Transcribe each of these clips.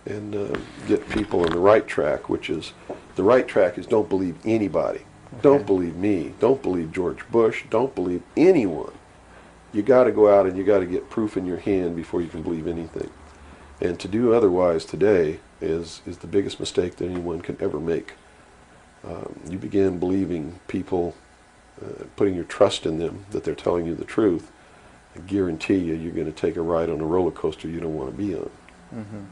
and get people on the right track, which is, the right track is don't believe anybody. Okay. Don't believe me. Don't believe George Bush. Don't believe anyone. You got to go out and you got to get proof in your hand before you can believe anything. And to do otherwise today is the biggest mistake that anyone can ever make. You begin believing people, putting your trust in them, that they're telling you the truth. I guarantee you, you're going to take a ride on a roller coaster you don't want to be on. Mm-hmm.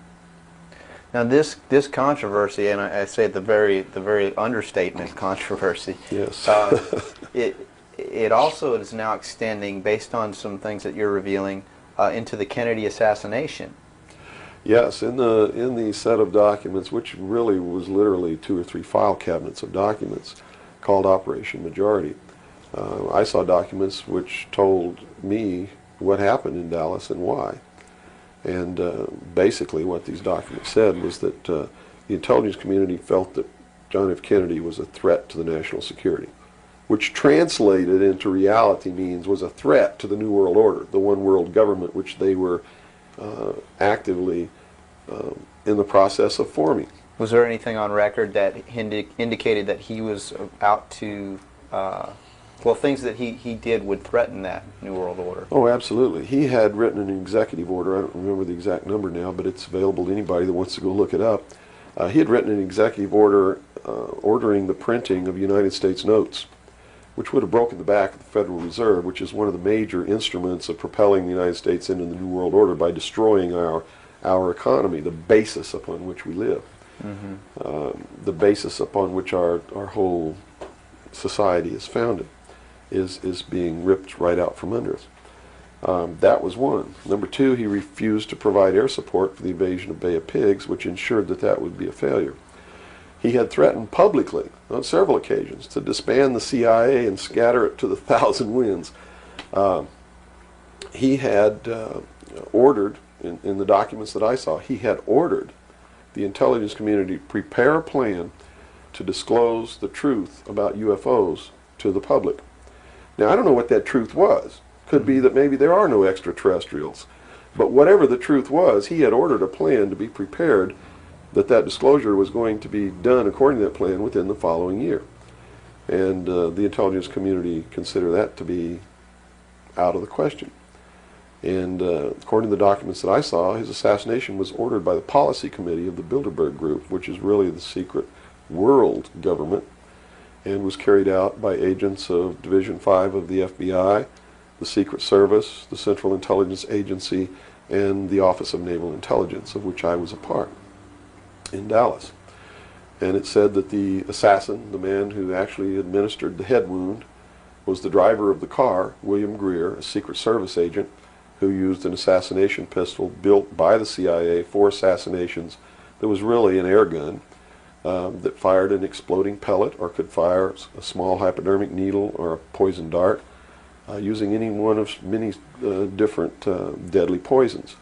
Now this controversy, and I say the very understatement controversy. Yes. It also is now extending, based on some things that you're revealing, into the Kennedy assassination. Yes, in the set of documents, which really was literally 2 or 3 file cabinets of documents, called Operation Majority, I saw documents which told me what happened in Dallas and why. And basically what these documents said was that the intelligence community felt that John F. Kennedy was a threat to the national security, which translated into reality means was a threat to the New World Order, the one world government which they were actively in the process of forming. Was there anything on record that indicated that he was out to, well, things that he did would threaten that New World Order? Oh, absolutely. He had written an executive order. I don't remember the exact number now, but it's available to anybody that wants to go look it up. He had written an executive order ordering the printing of United States notes, which would have broken the back of the Federal Reserve, which is one of the major instruments of propelling the United States into the New World Order by destroying our economy, the basis upon which we live, the basis upon which our whole society is founded, is being ripped right out from under us. That was one. Number 2, he refused to provide air support for the invasion of Bay of Pigs, which ensured that that would be a failure. He had threatened publicly on several occasions to disband the CIA and scatter it to the 1,000 winds. He had ordered, in the documents that I saw, he had ordered the intelligence community to prepare a plan to disclose the truth about UFOs to the public. Now, I don't know what that truth was. Could be that maybe there are no extraterrestrials. But whatever the truth was, he had ordered a plan to be prepared, that disclosure was going to be done according to that plan within the following year. And the intelligence community consider that to be out of the question. And according to the documents that I saw, his assassination was ordered by the policy committee of the Bilderberg Group, which is really the secret world government, and was carried out by agents of Division 5 of the FBI, the Secret Service, the Central Intelligence Agency, and the Office of Naval Intelligence, of which I was a part, in Dallas. And it said that the assassin, the man who actually administered the head wound, was the driver of the car, William Greer, a Secret Service agent, who used an assassination pistol built by the CIA for assassinations that was really an air gun that fired an exploding pellet or could fire a small hypodermic needle or a poison dart, using any one of many different deadly poisons.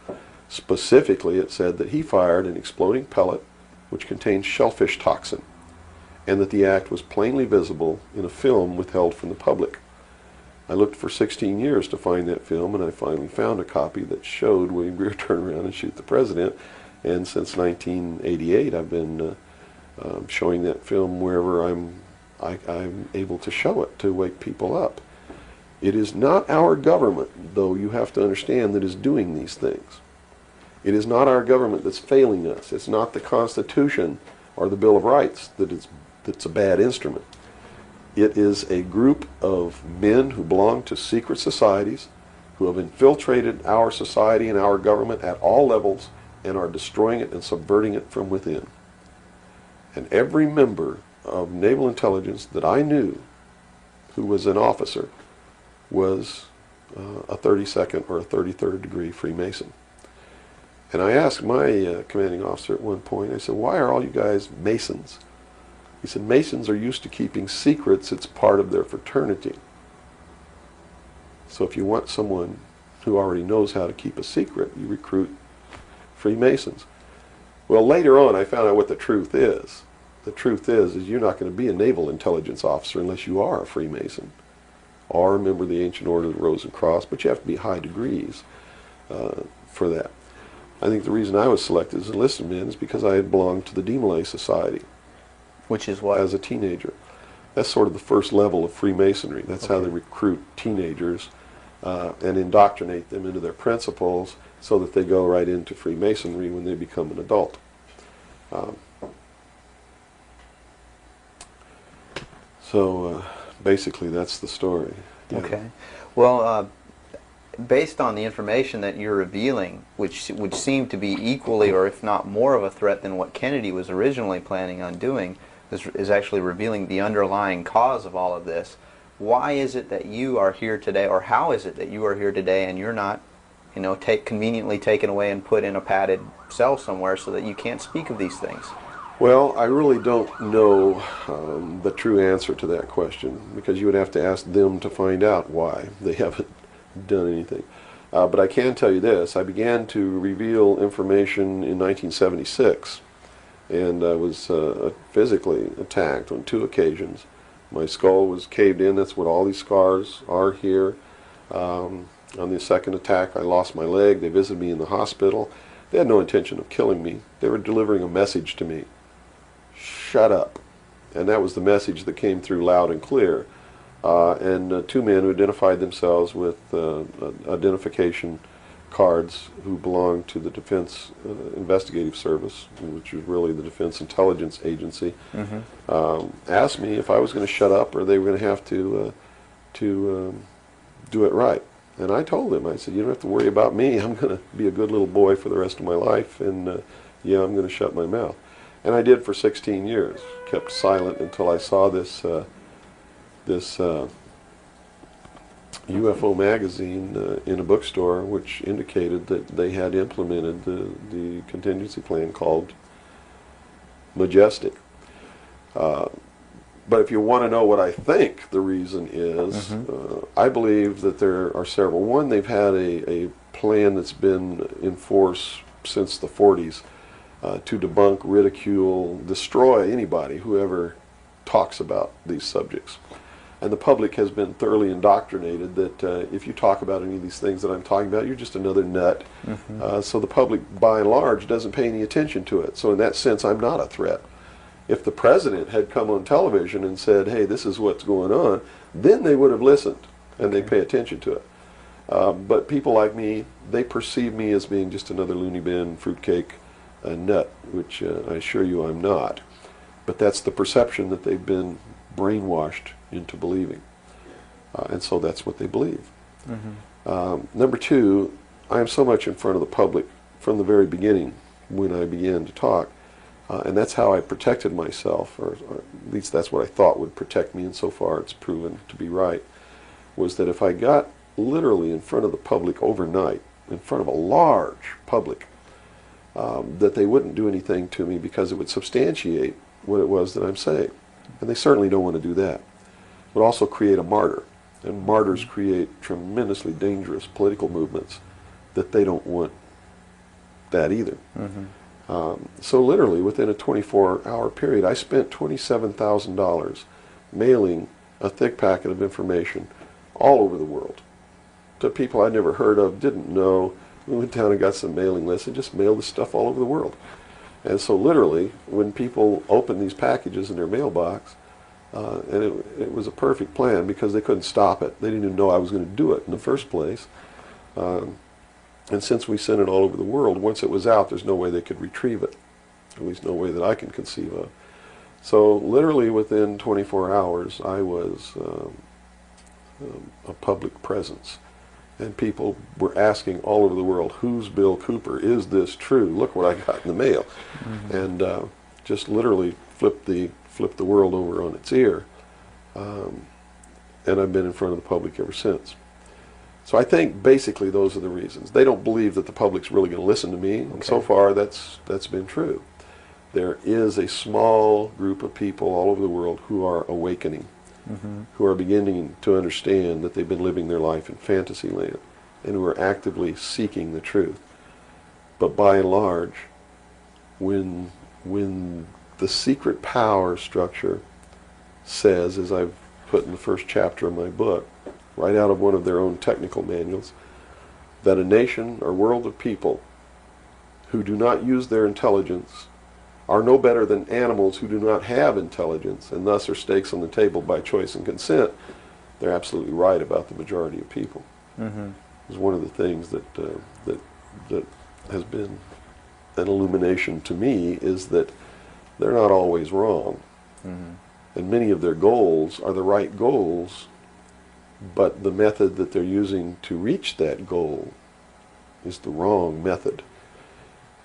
Specifically, it said that he fired an exploding pellet which contained shellfish toxin, and that the act was plainly visible in a film withheld from the public. I looked for 16 years to find that film, and I finally found a copy that showed William Greer turn around and shoot the president. And since 1988, I've been showing that film wherever I'm able to show it to wake people up. It is not our government, though you have to understand, that is doing these things. It is not our government that's failing us. It's not the Constitution or the Bill of Rights that's a bad instrument. It is a group of men who belong to secret societies, who have infiltrated our society and our government at all levels and are destroying it and subverting it from within. And every member of naval intelligence that I knew who was an officer was a 32nd or a 33rd degree Freemason. And I asked my commanding officer at one point, I said, why are all you guys Masons? He said, Masons are used to keeping secrets. It's part of their fraternity. So if you want someone who already knows how to keep a secret, you recruit Freemasons. Well, later on, I found out what the truth is. The truth is you're not going to be a naval intelligence officer unless you are a Freemason or a member of the Ancient Order of the Rose and Cross, but you have to be high degrees for that. I think the reason I was selected as enlisted man is because I had belonged to the Demolay Society. Which is what? As a teenager. That's sort of the first level of Freemasonry. That's how they recruit teenagers and indoctrinate them into their principles so that they go right into Freemasonry when they become an adult. So basically that's the story. Yeah. Okay. Well, based on the information that you're revealing, which would seem to be equally or if not more of a threat than what Kennedy was originally planning on doing, is actually revealing the underlying cause of all of this. Why is it that you are here today, or how is it that you are here today and you're not, you know, conveniently taken away and put in a padded cell somewhere so that you can't speak of these things? Well, I really don't know the true answer to that question, because you would have to ask them to find out why they haven't done anything. But I can tell you this. I began to reveal information in 1976, and I was physically attacked on 2 occasions. My skull was caved in. That's what all these scars are here. On the second attack, I lost my leg. They visited me in the hospital. They had no intention of killing me. They were delivering a message to me. Shut up. And that was the message that came through loud and clear. And 2 men who identified themselves with identification cards, who belonged to the Defense Investigative Service, which is really the Defense Intelligence Agency, asked me if I was going to shut up or they were going to have to do it right. And I told them, I said, you don't have to worry about me. I'm going to be a good little boy for the rest of my life, and yeah, I'm going to shut my mouth. And I did for 16 years, kept silent until I saw this UFO magazine in a bookstore, which indicated that they had implemented the contingency plan called Majestic. But if you want to know what I think the reason is, I believe that there are several. One, they've had a plan that's been in force since the 40s to debunk, ridicule, destroy anybody who ever talks about these subjects. And the public has been thoroughly indoctrinated that if you talk about any of these things that I'm talking about, you're just another nut. So the public, by and large, doesn't pay any attention to it. So in that sense, I'm not a threat. If the president had come on television and said, hey, this is what's going on, then they would have listened and they'd pay attention to it. But people like me, they perceive me as being just another loony bin, fruitcake, nut, which I assure you I'm not. But that's the perception that they've been brainwashed into believing. And so that's what they believe. Number 2, I am so much in front of the public from the very beginning when I began to talk. And that's how I protected myself, or at least that's what I thought would protect me, and so far it's proven to be right, was that if I got literally in front of the public overnight, in front of a large public, that they wouldn't do anything to me because it would substantiate what it was that I'm saying. And they certainly don't want to do that. It would also create a martyr. And martyrs create tremendously dangerous political movements that they don't want that either. So literally within a 24-hour period, I spent $27,000 mailing a thick packet of information all over the world to people I'd never heard of, didn't know. We went down and got some mailing lists and just mailed this stuff all over the world. And so literally, when people opened these packages in their mailbox, and it was a perfect plan because they couldn't stop it. They didn't even know I was going to do it in the first place. And since we sent it all over the world, once it was out, there's no way they could retrieve it. At least no way that I can conceive of. So literally within 24 hours, I was a public presence. And people were asking all over the world, who's Bill Cooper? Is this true? Look what I got in the mail. And just literally flipped the world over on its ear. And I've been in front of the public ever since. So I think basically those are the reasons. They don't believe that the public's really going to listen to me, and so far that's been true. There is a small group of people all over the world who are awakening, who are beginning to understand that they've been living their life in fantasy land, and who are actively seeking the truth. But by and large, when the secret power structure says, as I've put in the first chapter of my book, right out of one of their own technical manuals, that a nation or world of people who do not use their intelligence are no better than animals who do not have intelligence, and thus are stakes on the table by choice and consent, they're absolutely right about the majority of people. Mm-hmm. It's one of the things that has been an illumination to me, is that they're not always wrong. Mm-hmm. And many of their goals are the right goals, but the method that they're using to reach that goal is the wrong method.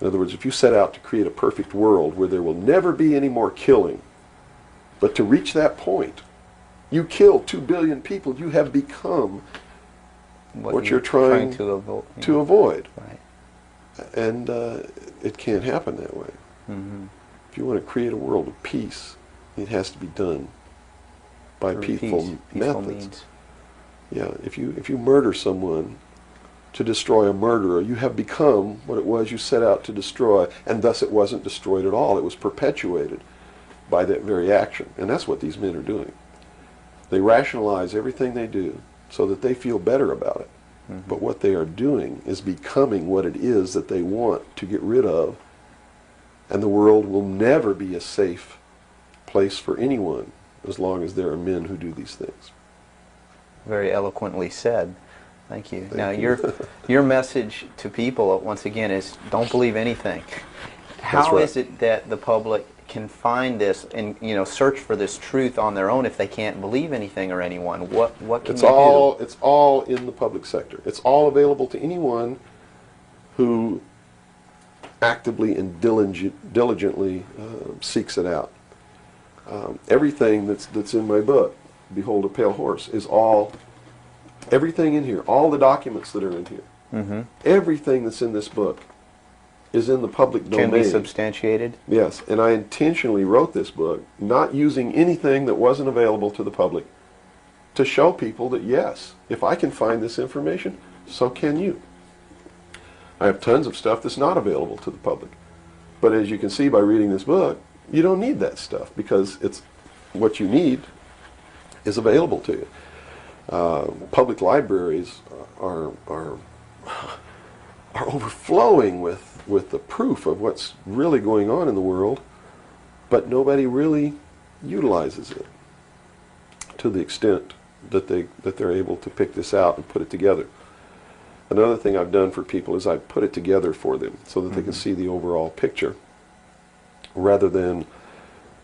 In other words, if you set out to create a perfect world where there will never be any more killing, but to reach that point, you kill 2 billion people, you have become what you're trying to avoid. Right. And it can't happen that way. Mm-hmm. If you want to create a world of peace, it has to be done by peaceful methods. Means. Yeah, if you murder someone to destroy a murderer, you have become what it was you set out to destroy, and thus it wasn't destroyed at all. It was perpetuated by that very action. And that's what these men are doing. They rationalize everything they do so that they feel better about it. Mm-hmm. But what they are doing is becoming what it is that they want to get rid of, and the world will never be a safe place for anyone as long as there are men who do these things. Very eloquently said. Thank you. Now, you. your message to people, once again, is don't believe anything. How right. is it that the public can find this and search for this truth on their own if they can't believe anything or anyone? What can you do? It's all in the public sector. It's all available to anyone who actively and diligently seeks it out. Everything that's in my book, Behold a Pale Horse, is all. Everything in here, all the documents that are in here, Mm-hmm. everything that's in this book is in the public domain. Can be substantiated? Yes, and I intentionally wrote this book not using anything that wasn't available to the public to show people that, yes, if I can find this information, so can you. I have tons of stuff that's not available to the public. But as you can see by reading this book, you don't need that stuff because it's what you need is available to you. Public libraries are overflowing with the proof of what's really going on in the world, but nobody really utilizes it to the extent that they're able to pick this out and put it together. Another thing I've done for people is I've put it together for them so that they can see the overall picture rather than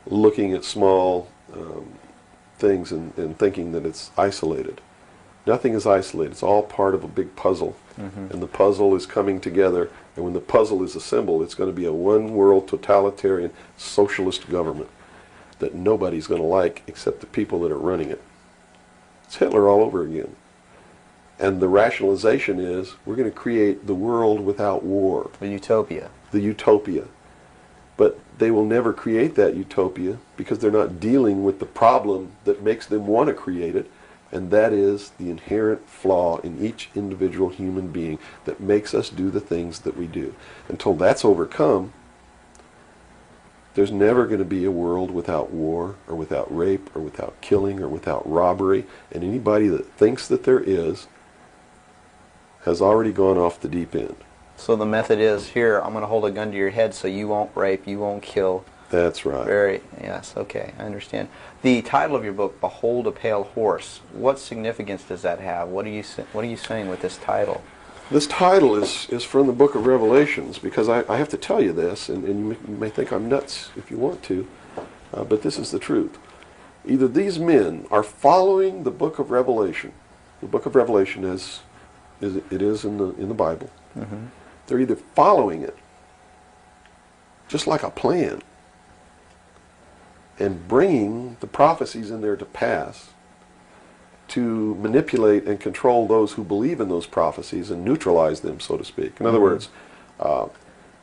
looking at small things and thinking that it's isolated. Nothing is isolated. It's all part of a big puzzle. Mm-hmm. And the puzzle is coming together. And when the puzzle is assembled, it's going to be a one-world totalitarian socialist government that nobody's going to like except the people that are running it. It's Hitler all over again. And the rationalization is we're going to create the world without war. The utopia. The utopia. But they will never create that utopia because they're not dealing with the problem that makes them want to create it, and that is the inherent flaw in each individual human being that makes us do the things that we do. Until that's overcome, there's never going to be a world without war or without rape or without killing or without robbery, and anybody that thinks that there is has already gone off the deep end. So the method is, here, I'm going to hold a gun to your head so you won't rape, you won't kill. That's right. Yes, okay, I understand. The title of your book, Behold a Pale Horse, what significance does that have? What are you saying with this title? This title is from the book of Revelations, because I have to tell you this, and you may think I'm nuts if you want to, but this is the truth. Either these men are following the book of Revelation. The book of Revelation is in the Bible. Mm-hmm. They're either following it, just like a plan, and bringing the prophecies in there to pass to manipulate and control those who believe in those prophecies and neutralize them, so to speak. In other words,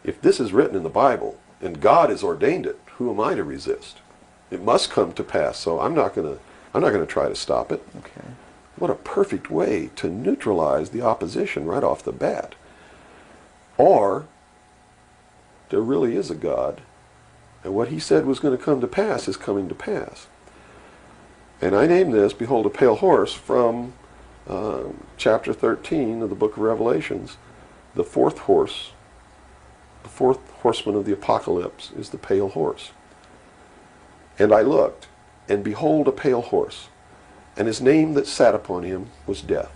if this is written in the Bible and God has ordained it, who am I to resist? It must come to pass, so I'm not going to try to stop it. Okay. What a perfect way to neutralize the opposition right off the bat. Or there really is a God, and what he said was going to come to pass is coming to pass. And I named this, Behold a Pale Horse, from chapter 13 of the book of Revelations. The fourth horse the fourth horseman of the apocalypse is the pale horse. And I looked, and behold a pale horse, and his name that sat upon him was Death.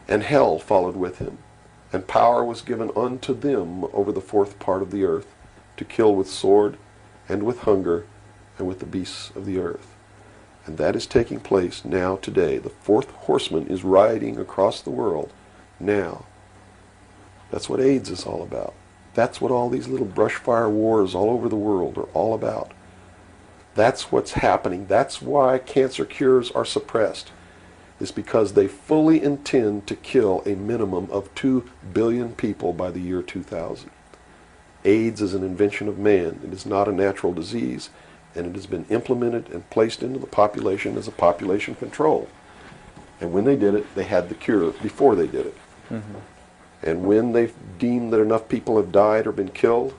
And hell followed with him, and power was given unto them over the fourth part of the earth, to kill with sword, and with hunger, and with the beasts of the earth. And that is taking place now today. The fourth horseman is riding across the world now. That's what AIDS is all about. That's what all these little brush fire wars all over the world are all about. That's what's happening. That's why cancer cures are suppressed. Is because they fully intend to kill a minimum of 2 billion people by the year 2000. AIDS is an invention of man. It is not a natural disease, and it has been implemented and placed into the population as a population control. And when they did it, they had the cure before they did it. Mm-hmm. And when they deem that enough people have died or been killed,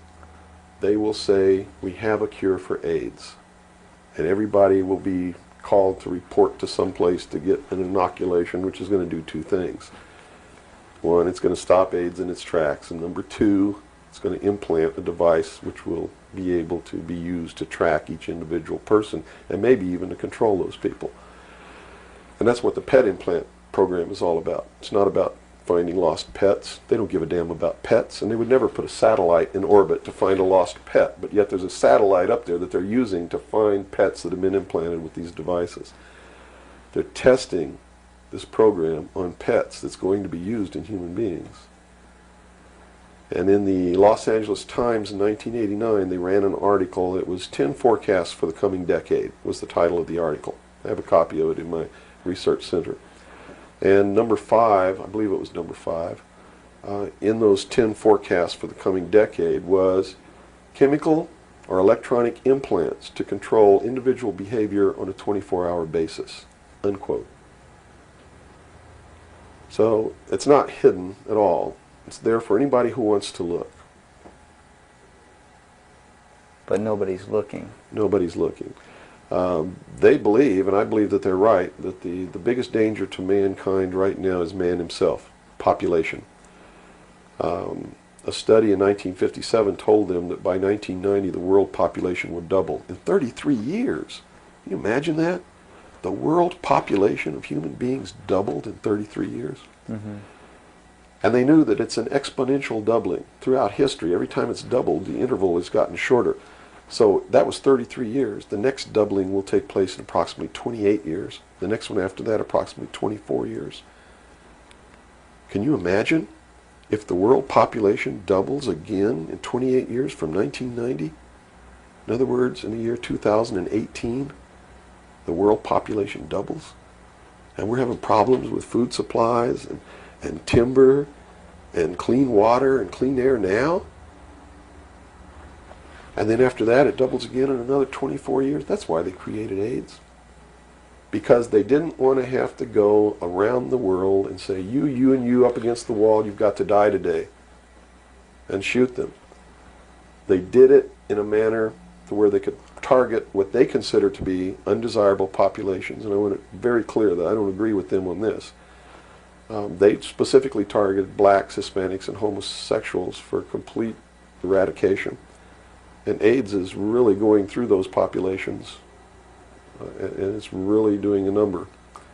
they will say, we have a cure for AIDS. And everybody will be called to report to some place to get an inoculation, which is going to do two things. One, it's going to stop AIDS in its tracks. And number two, it's going to implant a device which will be able to be used to track each individual person and maybe even to control those people. And that's what the pet implant program is all about. It's not about finding lost pets. They don't give a damn about pets, and they would never put a satellite in orbit to find a lost pet, but yet there's a satellite up there that they're using to find pets that have been implanted with these devices. They're testing this program on pets that's going to be used in human beings. And in the Los Angeles Times in 1989, they ran an article. It was 10 forecasts for the coming decade, was the title of the article. I have a copy of it in my research center. And number 5, I believe it was number 5, in those 10 forecasts for the coming decade was chemical or electronic implants to control individual behavior on a 24-hour basis, unquote. So it's not hidden at all. It's there for anybody who wants to look. But nobody's looking. Nobody's looking. They believe, and I believe that they're right, that the biggest danger to mankind right now is man himself, population. A study in 1957 told them that by 1990 the world population would double in 33 years. Can you imagine that? The world population of human beings doubled in 33 years. Mm-hmm. And they knew that it's an exponential doubling. Throughout history, every time it's doubled, the interval has gotten shorter. So that was 33 years. The next doubling will take place in approximately 28 years. The next one after that, approximately 24 years. Can you imagine if the world population doubles again in 28 years from 1990? In other words, in the year 2018, the world population doubles. And we're having problems with food supplies and timber and clean water and clean air now. And then after that, it doubles again in another 24 years. That's why they created AIDS. Because they didn't want to have to go around the world and say, you, and you up against the wall, you've got to die today. And shoot them. They did it in a manner to where they could target what they consider to be undesirable populations. And I want it very clear that I don't agree with them on this. They specifically targeted blacks, Hispanics, and homosexuals for complete eradication. And AIDS is really going through those populations, and it's really doing a number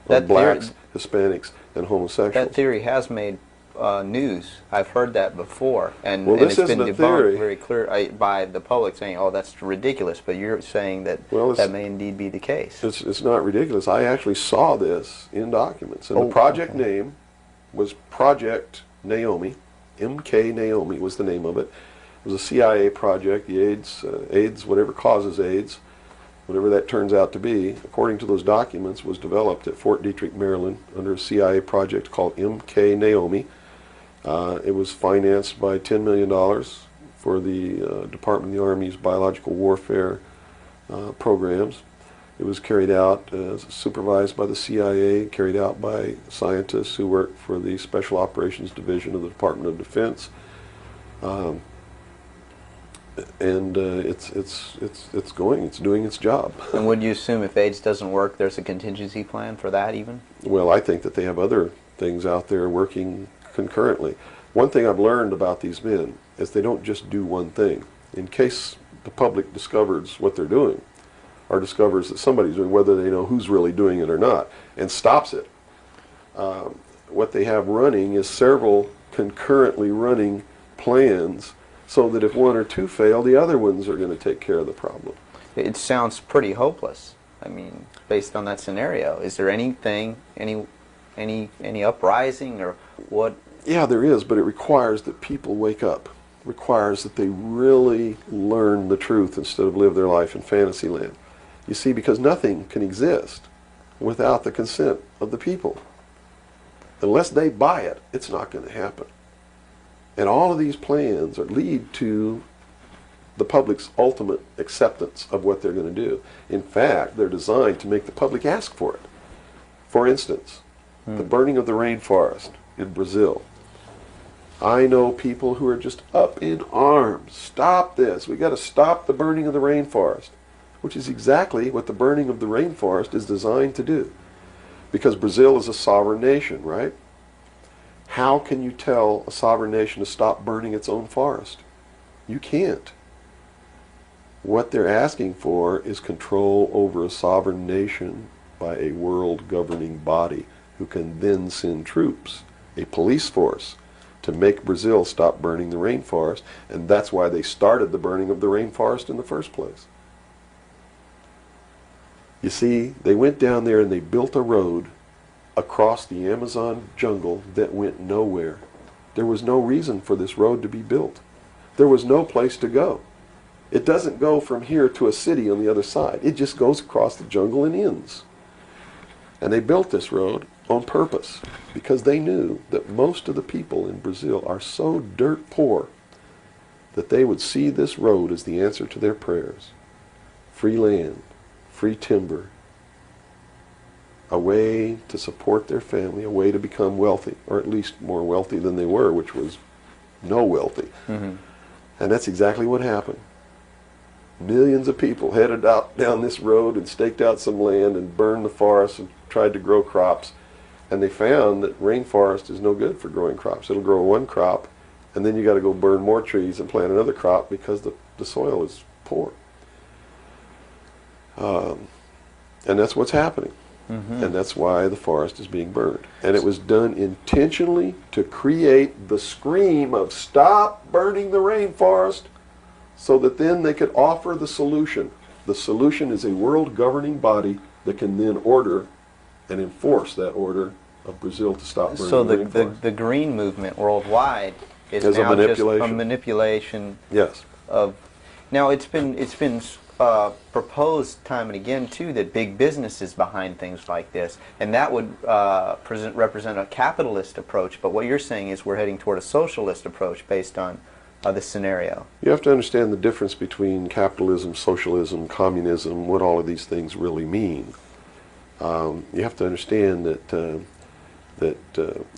on blacks, Hispanics, and homosexuals. That theory has made news. I've heard that before, and, well, and it's this been isn't a debunked theory. very clear by the public, saying, "Oh, that's ridiculous." But you're saying that that may indeed be the case. It's not ridiculous. I actually saw this in documents, and the project name was Project Naomi. MK Naomi was the name of it. It was a CIA project. The AIDS, whatever causes AIDS, whatever that turns out to be, according to those documents, was developed at Fort Detrick, Maryland, under a CIA project called MK Naomi. It was financed by $10 million for the Department of the Army's biological warfare programs. It was carried out, supervised by the CIA, carried out by scientists who worked for the Special Operations Division of the Department of Defense. And it's doing its job. And would you assume if AIDS doesn't work, there's a contingency plan for that even? Well, I think that they have other things out there working concurrently. One thing I've learned about these men is they don't just do one thing. In case the public discovers what they're doing, or discovers that somebody's doing, whether they know who's really doing it or not, and stops it, what they have running is several concurrently running plans so that if one or two fail, the other ones are going to take care of the problem. It sounds pretty hopeless. I mean, based on that scenario, is there anything, any uprising or what? Yeah, there is, but it requires that people wake up. It requires that they really learn the truth instead of live their life in fantasy land. You see, because nothing can exist without the consent of the people. Unless they buy it, it's not going to happen. And all of these plans lead to the public's ultimate acceptance of what they're going to do. In fact, they're designed to make the public ask for it. For instance, the burning of the rainforest in Brazil. I know people who are just up in arms. Stop this. We've got to stop the burning of the rainforest, which is exactly what the burning of the rainforest is designed to do. Because Brazil is a sovereign nation, right? How can you tell a sovereign nation to stop burning its own forest? You can't. What they're asking for is control over a sovereign nation by a world governing body who can then send troops, a police force, to make Brazil stop burning the rainforest, and that's why they started the burning of the rainforest in the first place. You see, they went down there and they built a road across the Amazon jungle that went nowhere. There was no reason for this road to be built. There was no place to go. It doesn't go from here to a city on the other side. It just goes across the jungle and ends. And they built this road on purpose because they knew that most of the people in Brazil are so dirt poor that they would see this road as the answer to their prayers. Free land, free timber, a way to support their family, a way to become wealthy, or at least more wealthy than they were, which was no wealthy. And that's exactly what happened. Millions of people headed out down this road and staked out some land and burned the forest and tried to grow crops. And they found that rainforest is no good for growing crops. It'll grow one crop, and then you got to go burn more trees and plant another crop because the soil is poor. And that's what's happening. And that's why the forest is being burned. And it was done intentionally to create the scream of stop burning the rainforest, so that then they could offer the solution. The solution is a world governing body that can then order and enforce that order of Brazil to stop burning So the rainforest. the green movement worldwide is As a now just a manipulation. manipulation Yes. of. Now it's been proposed time and again too that big business is behind things like this, and that would represent a capitalist approach. But what you're saying is we're heading toward a socialist approach based on this scenario. You have to understand the difference between capitalism, socialism, communism, what all of these things really mean. You have to understand that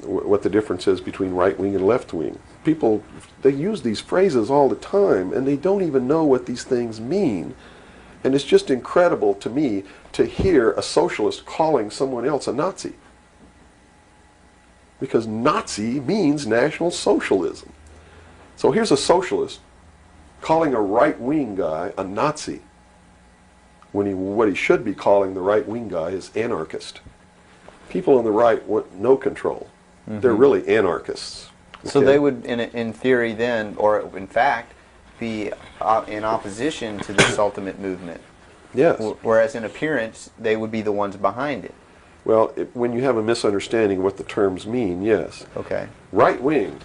what the difference is between right wing and left wing. People, they use these phrases all the time, and they don't even know what these things mean. And it's just incredible to me to hear a socialist calling someone else a Nazi. Because Nazi means National Socialism. So here's a socialist calling a right-wing guy a Nazi, when what he should be calling the right-wing guy is anarchist. People on the right want no control. They're really anarchists. So Okay? they would, in theory then, or in fact, be in opposition to this ultimate movement. Yes. Whereas in appearance, they would be the ones behind it. Well, when you have a misunderstanding of what the terms mean, yes. Okay. Right wing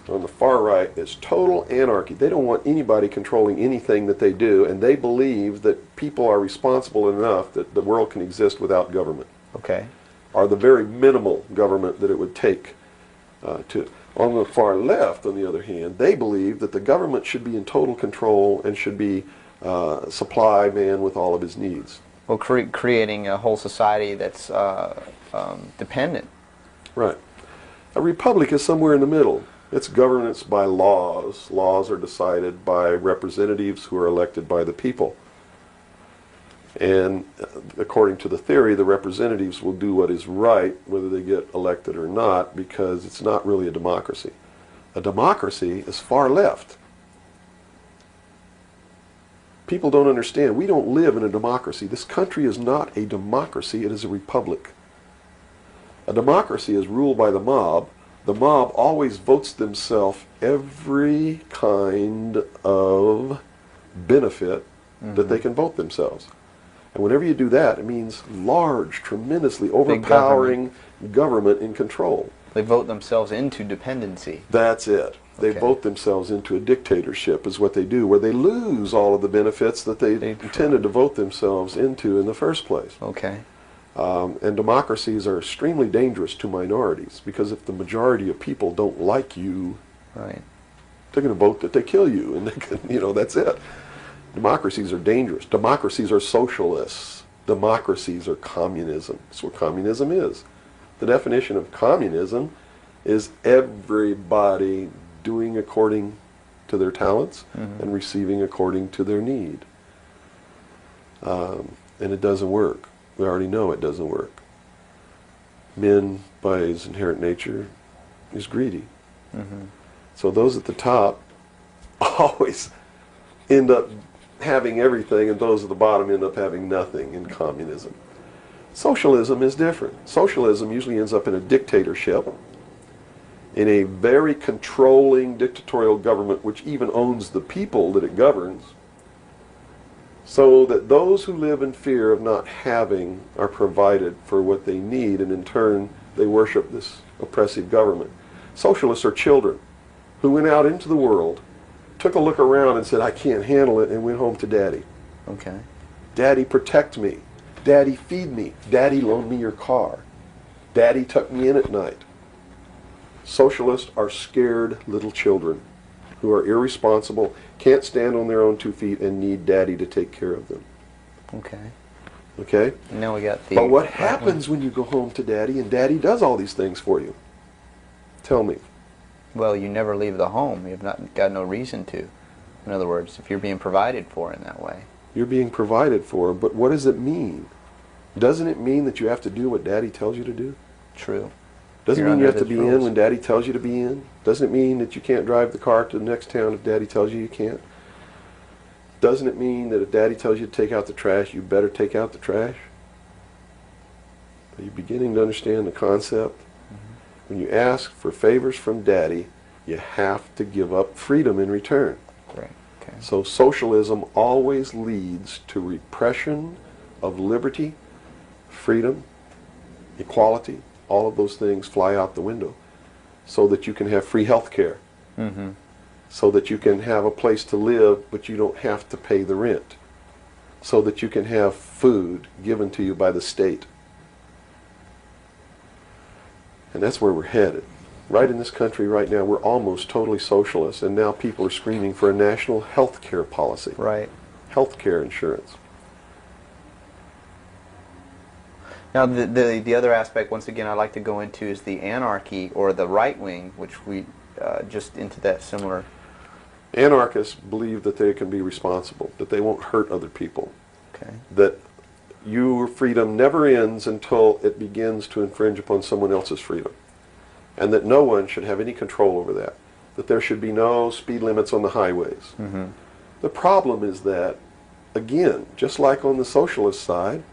on the far right is total anarchy. They don't want anybody controlling anything that they do, and they believe that people are responsible enough that the world can exist without government. Okay. Or the very minimal government that it would take to. On the far left, on the other hand, they believe that the government should be in total control and should be supply man with all of his needs. Well, creating a whole society that's dependent. Right. A republic is somewhere in the middle. It's governance by laws. Laws are decided by representatives who are elected by the people. And according to the theory, the representatives will do what is right, whether they get elected or not, because it's not really a democracy. A democracy is far left. People don't understand. We don't live in a democracy. This country is not a democracy. It is a republic. A democracy is ruled by the mob. The mob always votes themselves every kind of benefit that they can vote themselves. And whenever you do that, it means large, tremendously overpowering government in control. They vote themselves into dependency. That's it. They Okay. vote themselves into a dictatorship is what they do, where they lose all of the benefits that they intended to vote themselves into in the first place. Okay. And democracies are extremely dangerous to minorities, because if the majority of people don't like you, Right. they're going to vote that they kill you, and they can, that's it. Democracies are dangerous. Democracies are socialists. Democracies are communism. That's what communism is. The definition of communism is everybody doing according to their talents and receiving according to their need. And it doesn't work. We already know it doesn't work. Man, by his inherent nature, is greedy. So those at the top always end up having everything, and those at the bottom end up having nothing in communism. Socialism is different. Socialism usually ends up in a dictatorship, in a very controlling dictatorial government which even owns the people that it governs, so that those who live in fear of not having are provided for what they need, and in turn they worship this oppressive government. Socialists are children who went out into the world, took a look around and said, I can't handle it, and went home to Daddy. Okay. Daddy, protect me. Daddy, feed me. Daddy, loan me your car. Daddy, tuck me in at night. Socialists are scared little children who are irresponsible, can't stand on their own 2 feet, and need Daddy to take care of them. Okay. Okay? And now we got the... But what happens when you go home to Daddy and Daddy does all these things for you? Tell me. Well, you never leave the home. You've not got no reason to. In other words, if you're being provided for in that way. You're being provided for, but what does it mean? Doesn't it mean that you have to do what Daddy tells you to do? True. Doesn't You're mean you have under to be his in rules. when Daddy tells you to be in. Doesn't it mean that you can't drive the car to the next town if Daddy tells you you can't. Doesn't it mean that if Daddy tells you to take out the trash, you better take out the trash? Are you beginning to understand the concept? When you ask for favors from Daddy, you have to give up freedom in return. Right. Okay. So socialism always leads to repression of liberty, freedom, equality. All of those things fly out the window so that you can have free health care, so that you can have a place to live but you don't have to pay the rent, so that you can have food given to you by the state. And that's where we're headed. Right in this country right now, we're almost totally socialist, and now people are screaming for a national health care policy, Right. health care insurance. Now, the other aspect, once again, I'd like to go into is the anarchy or the right wing, which we just into that similar. Anarchists believe that they can be responsible, that they won't hurt other people, Okay. that your freedom never ends until it begins to infringe upon someone else's freedom, and that no one should have any control over that there should be no speed limits on the highways. The problem is that, again, just like on the socialist side,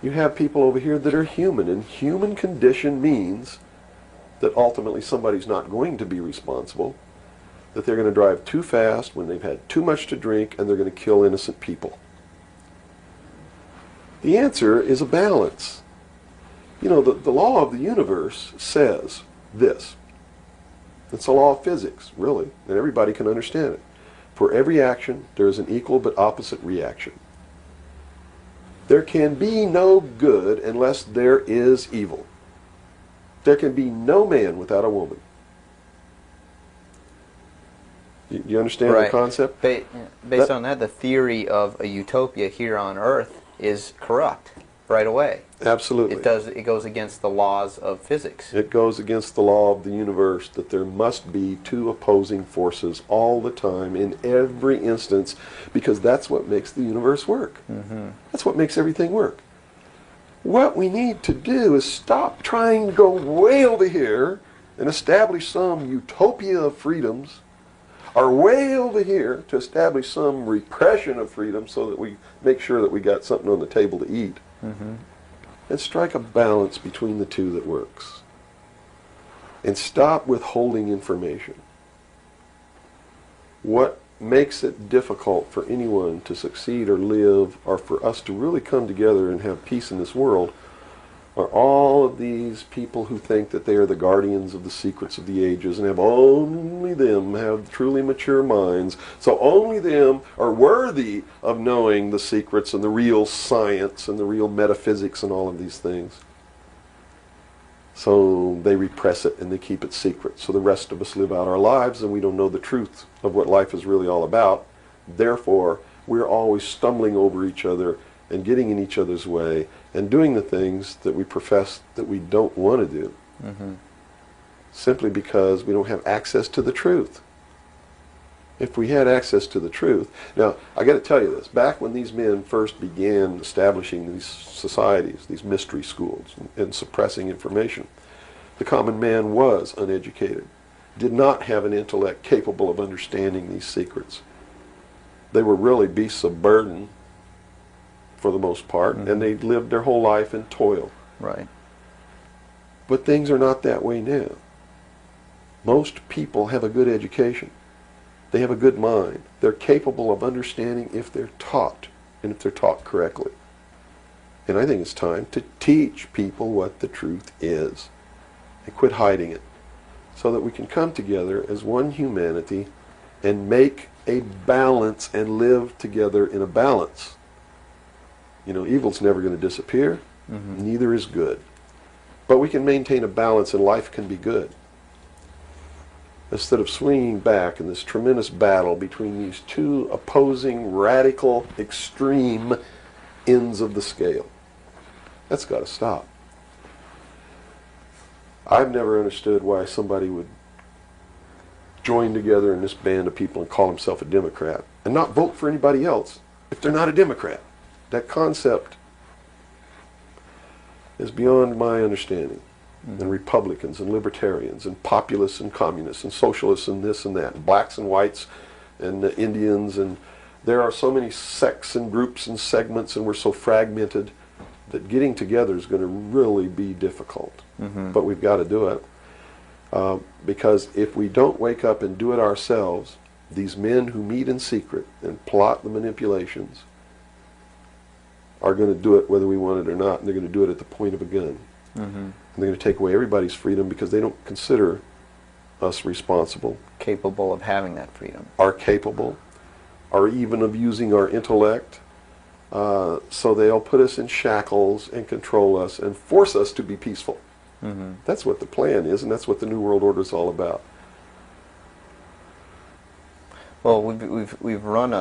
you have people over here that are human, and human condition means that ultimately somebody's not going to be responsible, that they're going to drive too fast when they've had too much to drink, and they're going to kill innocent people. The answer is a balance. You know, the law of the universe says this. It's a law of physics, really, and everybody can understand it. For every action, there is an equal but opposite reaction. There can be no good unless there is evil. There can be no man without a woman. You understand the concept? Based on that, the theory of a utopia here on Earth is corrupt right away. Absolutely. It goes against the laws of physics. It goes against the law of the universe that there must be two opposing forces all the time in every instance, because that's what makes the universe work. That's what makes everything work. What we need to do is stop trying to go way over here and establish some utopia of freedoms, are way over here to establish some repression of freedom so that we make sure that we got something on the table to eat, and strike a balance between the two that works. And stop withholding information. What makes it difficult for anyone to succeed or live, or for us to really come together and have peace in this world, are all of these people who think that they are the guardians of the secrets of the ages and have only them have truly mature minds, so only them are worthy of knowing the secrets and the real science and the real metaphysics and all of these things. So they repress it and they keep it secret. So the rest of us live out our lives and we don't know the truth of what life is really all about. Therefore, we're always stumbling over each other and getting in each other's way and doing the things that we profess that we don't want to do. Simply because we don't have access to the truth. If we had access to the truth. Now, I got to tell you this. Back when these men first began establishing these societies, these mystery schools, and suppressing information, the common man was uneducated, did not have an intellect capable of understanding these secrets. They were really beasts of burden for the most part, and they lived their whole life in toil. Right. But things are not that way now. Most people have a good education. They have a good mind. They're capable of understanding if they're taught, and if they're taught correctly. And I think it's time to teach people what the truth is and quit hiding it, so that we can come together as one humanity and make a balance and live together in a balance. You know, evil's never going to disappear, neither is good. But we can maintain a balance and life can be good. Instead of swinging back in this tremendous battle between these two opposing, radical, extreme ends of the scale. That's got to stop. I've never understood why somebody would join together in this band of people and call himself a Democrat and not vote for anybody else if they're not a Democrat. That concept is beyond my understanding. And Republicans and Libertarians and Populists and Communists and Socialists and this and that, and blacks and whites and Indians, and there are so many sects and groups and segments, and we're so fragmented that getting together is going to really be difficult. But we've got to do it. Because if we don't wake up and do it ourselves, these men who meet in secret and plot the manipulations are going to do it whether we want it or not, and they're going to do it at the point of a gun. And they're going to take away everybody's freedom because they don't consider us responsible. Capable of having that freedom. Are capable, or even of using our intellect. So they'll put us in shackles and control us and force us to be peaceful. That's what the plan is, and that's what the New World Order is all about. Well, we've run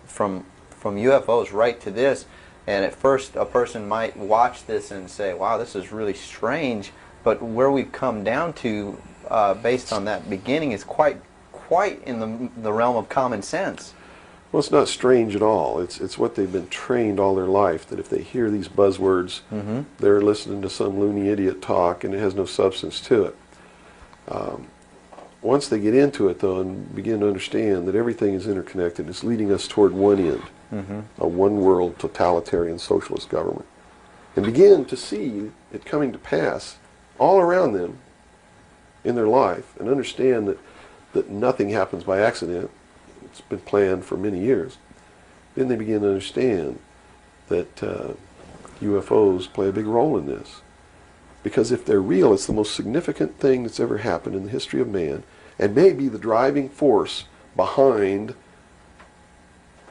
from UFOs right to this. And at first, a person might watch this and say, wow, this is really strange. But where we've come down to, based on that beginning, is quite in the realm of common sense. Well, it's not strange at all. It's what they've been trained all their life, that if they hear these buzzwords, they're listening to some loony idiot talk, and it has no substance to it. Once they get into it, though, and begin to understand that everything is interconnected, it's leading us toward one end. A one-world totalitarian socialist government, and begin to see it coming to pass all around them in their life, and understand that nothing happens by accident. It's been planned for many years. Then they begin to understand that UFOs play a big role in this. Because if they're real, it's the most significant thing that's ever happened in the history of man, and may be the driving force behind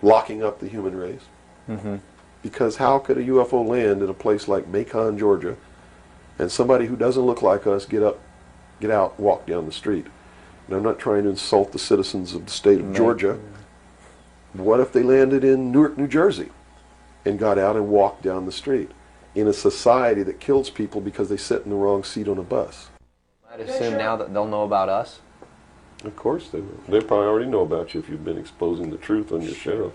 locking up the human race. Because how could a UFO land in a place like Macon, Georgia, and somebody who doesn't look like us get out, walk down the street? And I'm not trying to insult the citizens of the state of Georgia. What if they landed in Newark, New Jersey, and got out and walked down the street in a society that kills people because they sit in the wrong seat on a bus? I'd assume now that they'll know about us. Of course they will. They probably already know about you if you've been exposing the truth on your show.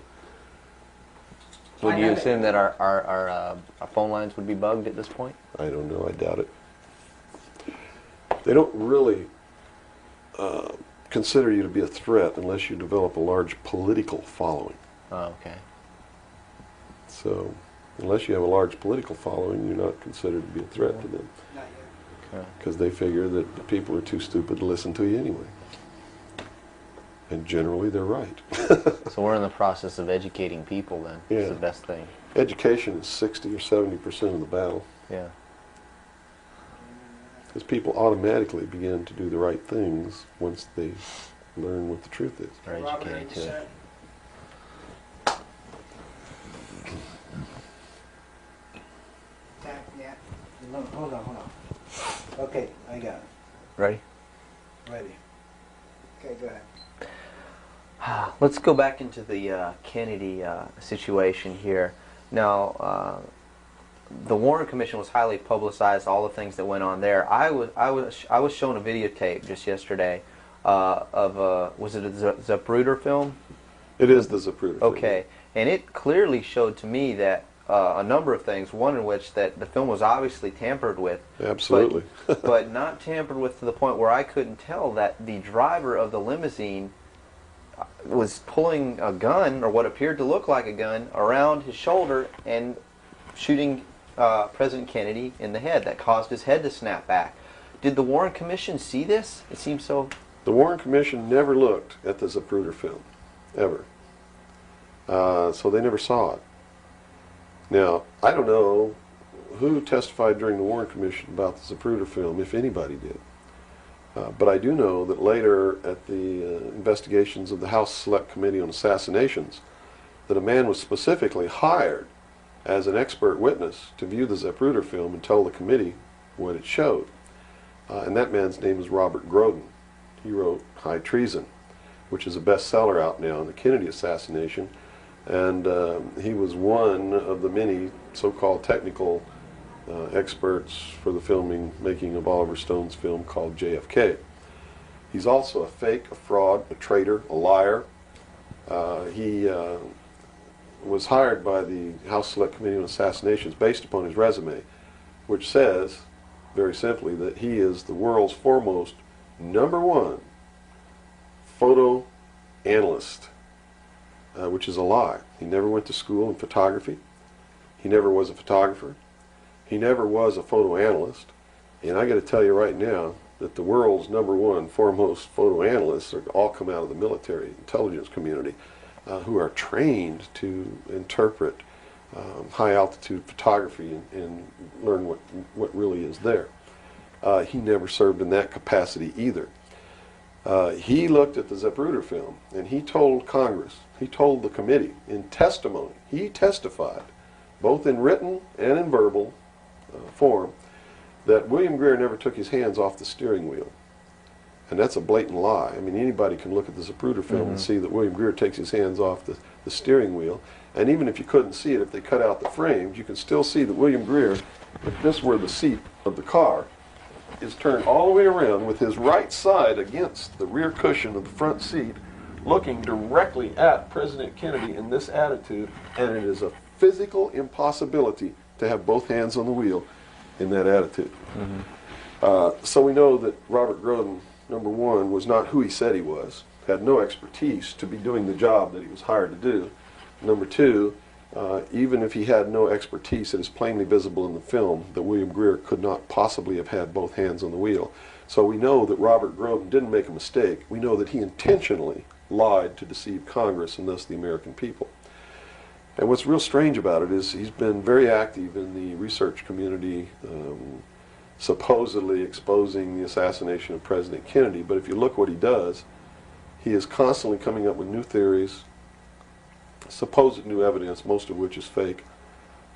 Would you assume that our phone lines would be bugged at this point? I don't know. I doubt it. They don't really consider you to be a threat unless you develop a large political following. Oh, okay. So, unless you have a large political following, you're not considered to be a threat to them. Not yet. Okay. Because they figure that the people are too stupid to listen to you anyway. And generally, they're right. So we're in the process of educating people then. Yeah. It's the best thing. Education is 60 or 70% of the battle. Yeah. Because people automatically begin to do the right things once they learn what the truth is. They're Robert, educated you to it. said- Yeah. No, hold on. Okay, I got it. Ready? Ready. Okay, go ahead. Let's go back into the Kennedy situation here. Now, the Warren Commission was highly publicized. All the things that went on there. I was shown a videotape just yesterday of was it a Zapruder film? It is the Zapruder film. Okay, and it clearly showed to me that a number of things. One in which that the film was obviously tampered with. Absolutely. but not tampered with to the point where I couldn't tell that the driver of the limousine was pulling a gun, or what appeared to look like a gun, around his shoulder and shooting President Kennedy in the head. That caused his head to snap back. Did the Warren Commission see this? It seems so. The Warren Commission never looked at the Zapruder film, ever. So they never saw it. Now, I don't know who testified during the Warren Commission about the Zapruder film, if anybody did. But I do know that later at the investigations of the House Select Committee on Assassinations, that a man was specifically hired as an expert witness to view the Zapruder film and tell the committee what it showed. And that man's name is Robert Groden. He wrote High Treason, which is a bestseller out now on the Kennedy assassination. And he was one of the many so-called technical experts for the making of Oliver Stone's film called JFK. He's also a fake, a fraud, a traitor, a liar. He was hired by the House Select Committee on Assassinations based upon his resume, which says, very simply, that he is the world's foremost #1 photo analyst, which is a lie. He never went to school in photography. He never was a photographer. He never was a photo analyst. And I got to tell you right now that the world's #1 foremost photo analysts are all come out of the military intelligence community, who are trained to interpret high altitude photography and learn what really is there. He never served in that capacity either. He looked at the Zapruder film and he told Congress, he told the committee in testimony, he testified, both in written and in verbal form, that William Greer never took his hands off the steering wheel. And that's a blatant lie. I mean, anybody can look at the Zapruder film and see that William Greer takes his hands off the steering wheel. And even if you couldn't see it, if they cut out the frames, you can still see that William Greer, if this were the seat of the car, is turned all the way around with his right side against the rear cushion of the front seat, looking directly at President Kennedy in this attitude, and it is a physical impossibility to have both hands on the wheel in that attitude. So we know that Robert Groden, #1, was not who he said he was, had no expertise to be doing the job that he was hired to do. #2, even if he had no expertise, it is plainly visible in the film that William Greer could not possibly have had both hands on the wheel. So we know that Robert Groden didn't make a mistake. We know that he intentionally lied to deceive Congress and thus the American people. And what's real strange about it is he's been very active in the research community, supposedly exposing the assassination of President Kennedy. But if you look what he does, he is constantly coming up with new theories, supposed new evidence, most of which is fake.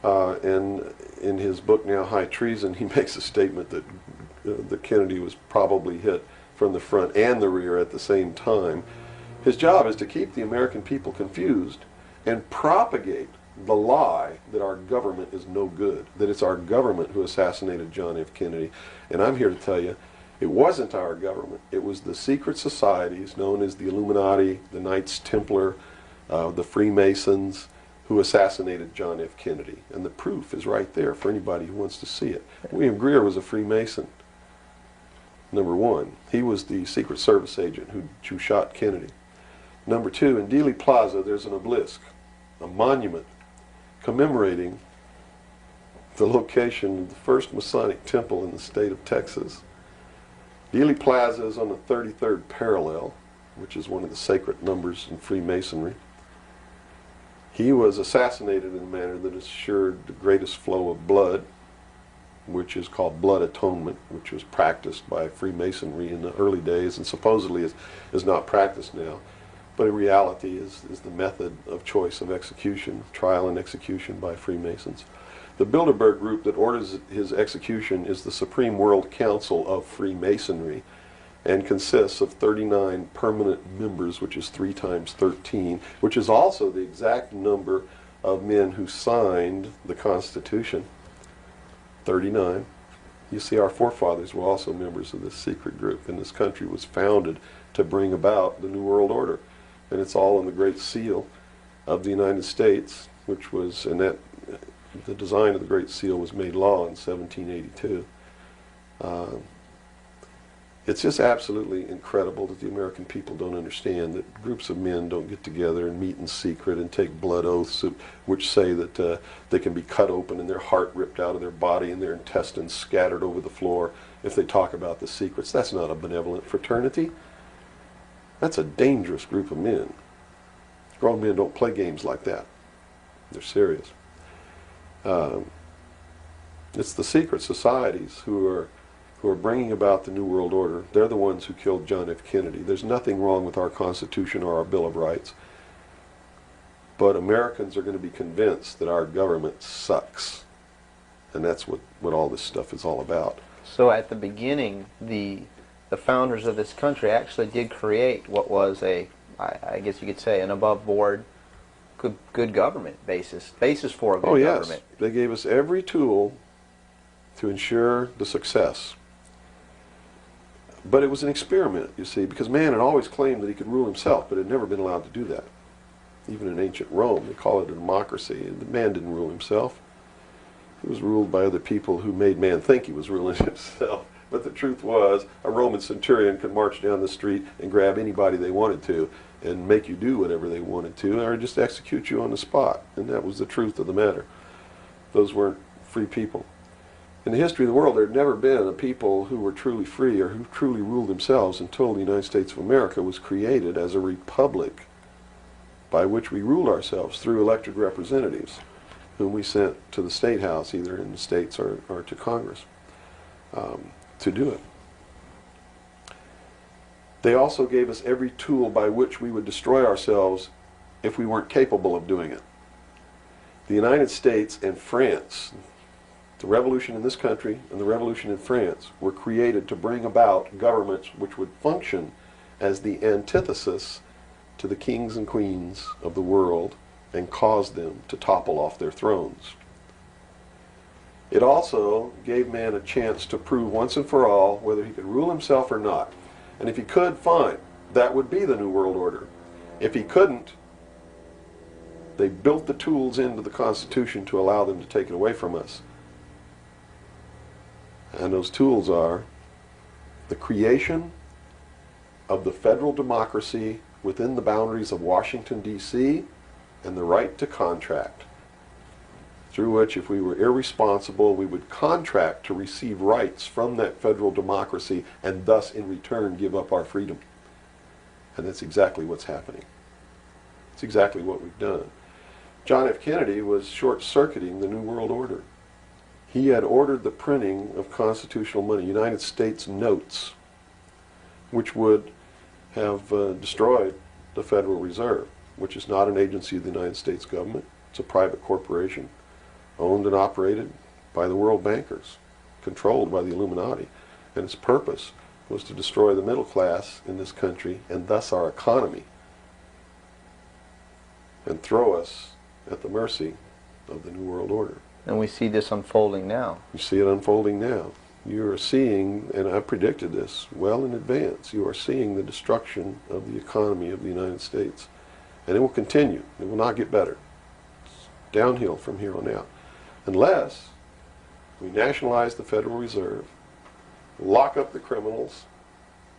And in his book now, High Treason, he makes a statement that Kennedy was probably hit from the front and the rear at the same time. His job is to keep the American people confused and propagate the lie that our government is no good, that it's our government who assassinated John F. Kennedy. And I'm here to tell you, it wasn't our government. It was the secret societies known as the Illuminati, the Knights Templar, the Freemasons, who assassinated John F. Kennedy. And the proof is right there for anybody who wants to see it. William Greer was a Freemason. number one. He was the Secret Service agent who shot Kennedy. Number two, in Dealey Plaza, there's an obelisk, a monument commemorating the location of the first Masonic temple in the state of Texas. Dealey Plaza is on the 33rd parallel, which is one of the sacred numbers in Freemasonry. He was assassinated in a manner that assured the greatest flow of blood, which is called blood atonement, which was practiced by Freemasonry in the early days and supposedly is not practiced now. But in reality is the method of choice of execution, trial and execution by Freemasons. The Bilderberg group that orders his execution is the Supreme World Council of Freemasonry and consists of 39 permanent members, which is 3 times 13, which is also the exact number of men who signed the Constitution. 39. You see, our forefathers were also members of this secret group, and this country was founded to bring about the New World Order. And it's all in the Great Seal of the United States, which was, and that the design of the Great Seal was made law in 1782. It's just absolutely incredible that the American people don't understand that groups of men don't get together and meet in secret and take blood oaths which say that they can be cut open and their heart ripped out of their body and their intestines scattered over the floor if they talk about the secrets. That's not a benevolent fraternity. That's a dangerous group of men. Grown men don't play games like that. They're serious. It's the secret societies who are bringing about the New World Order. They're the ones who killed John F. Kennedy. There's nothing wrong with our Constitution or our Bill of Rights. But Americans are going to be convinced that our government sucks. And that's what all this stuff is all about. So at the beginning, the founders of this country actually did create what was I guess you could say, an above-board, good government basis for a good government. Yes. They gave us every tool to ensure the success. But it was an experiment, you see, because man had always claimed that he could rule himself, but had never been allowed to do that. Even in ancient Rome, they call it a democracy. And the man didn't rule himself. He was ruled by other people who made man think he was ruling himself. But the truth was, a Roman centurion could march down the street and grab anybody they wanted to and make you do whatever they wanted to, or just execute you on the spot. And that was the truth of the matter. Those weren't free people. In the history of the world, there had never been a people who were truly free or who truly ruled themselves until the United States of America was created as a republic by which we ruled ourselves through elected representatives whom we sent to the State House, either in the states or to Congress, to do it. They also gave us every tool by which we would destroy ourselves if we weren't capable of doing it. The United States and France, the revolution in this country and the revolution in France, were created to bring about governments which would function as the antithesis to the kings and queens of the world and cause them to topple off their thrones. It also gave man a chance to prove once and for all whether he could rule himself or not. And if he could, fine. That would be the New World Order. If he couldn't, they built the tools into the Constitution to allow them to take it away from us. And those tools are the creation of the federal democracy within the boundaries of Washington, D.C., and the right to contract, through which, if we were irresponsible, we would contract to receive rights from that federal democracy and thus, in return, give up our freedom. And that's exactly what's happening. It's exactly what we've done. John F. Kennedy was short-circuiting the New World Order. He had ordered the printing of constitutional money, United States notes, which would have destroyed the Federal Reserve, which is not an agency of the United States government. It's a private corporation owned and operated by the world bankers, controlled by the Illuminati. And its purpose was to destroy the middle class in this country and thus our economy, and throw us at the mercy of the New World Order. And we see this unfolding now. You see it unfolding now. You are seeing, and I predicted this well in advance, you are seeing the destruction of the economy of the United States. And it will continue. It will not get better. It's downhill from here on out. Unless we nationalize the Federal Reserve, lock up the criminals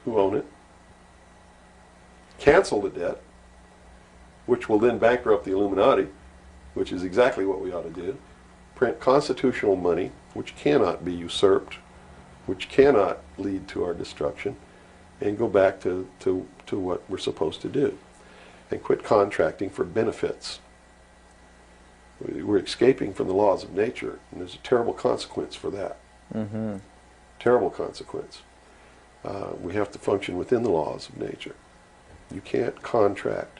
who own it, cancel the debt, which will then bankrupt the Illuminati, which is exactly what we ought to do, print constitutional money, which cannot be usurped, which cannot lead to our destruction, and go back to what we're supposed to do, and quit contracting for benefits. We're escaping from the laws of nature, and there's a terrible consequence for that. Mm-hmm. Terrible consequence. We have to function within the laws of nature. You can't contract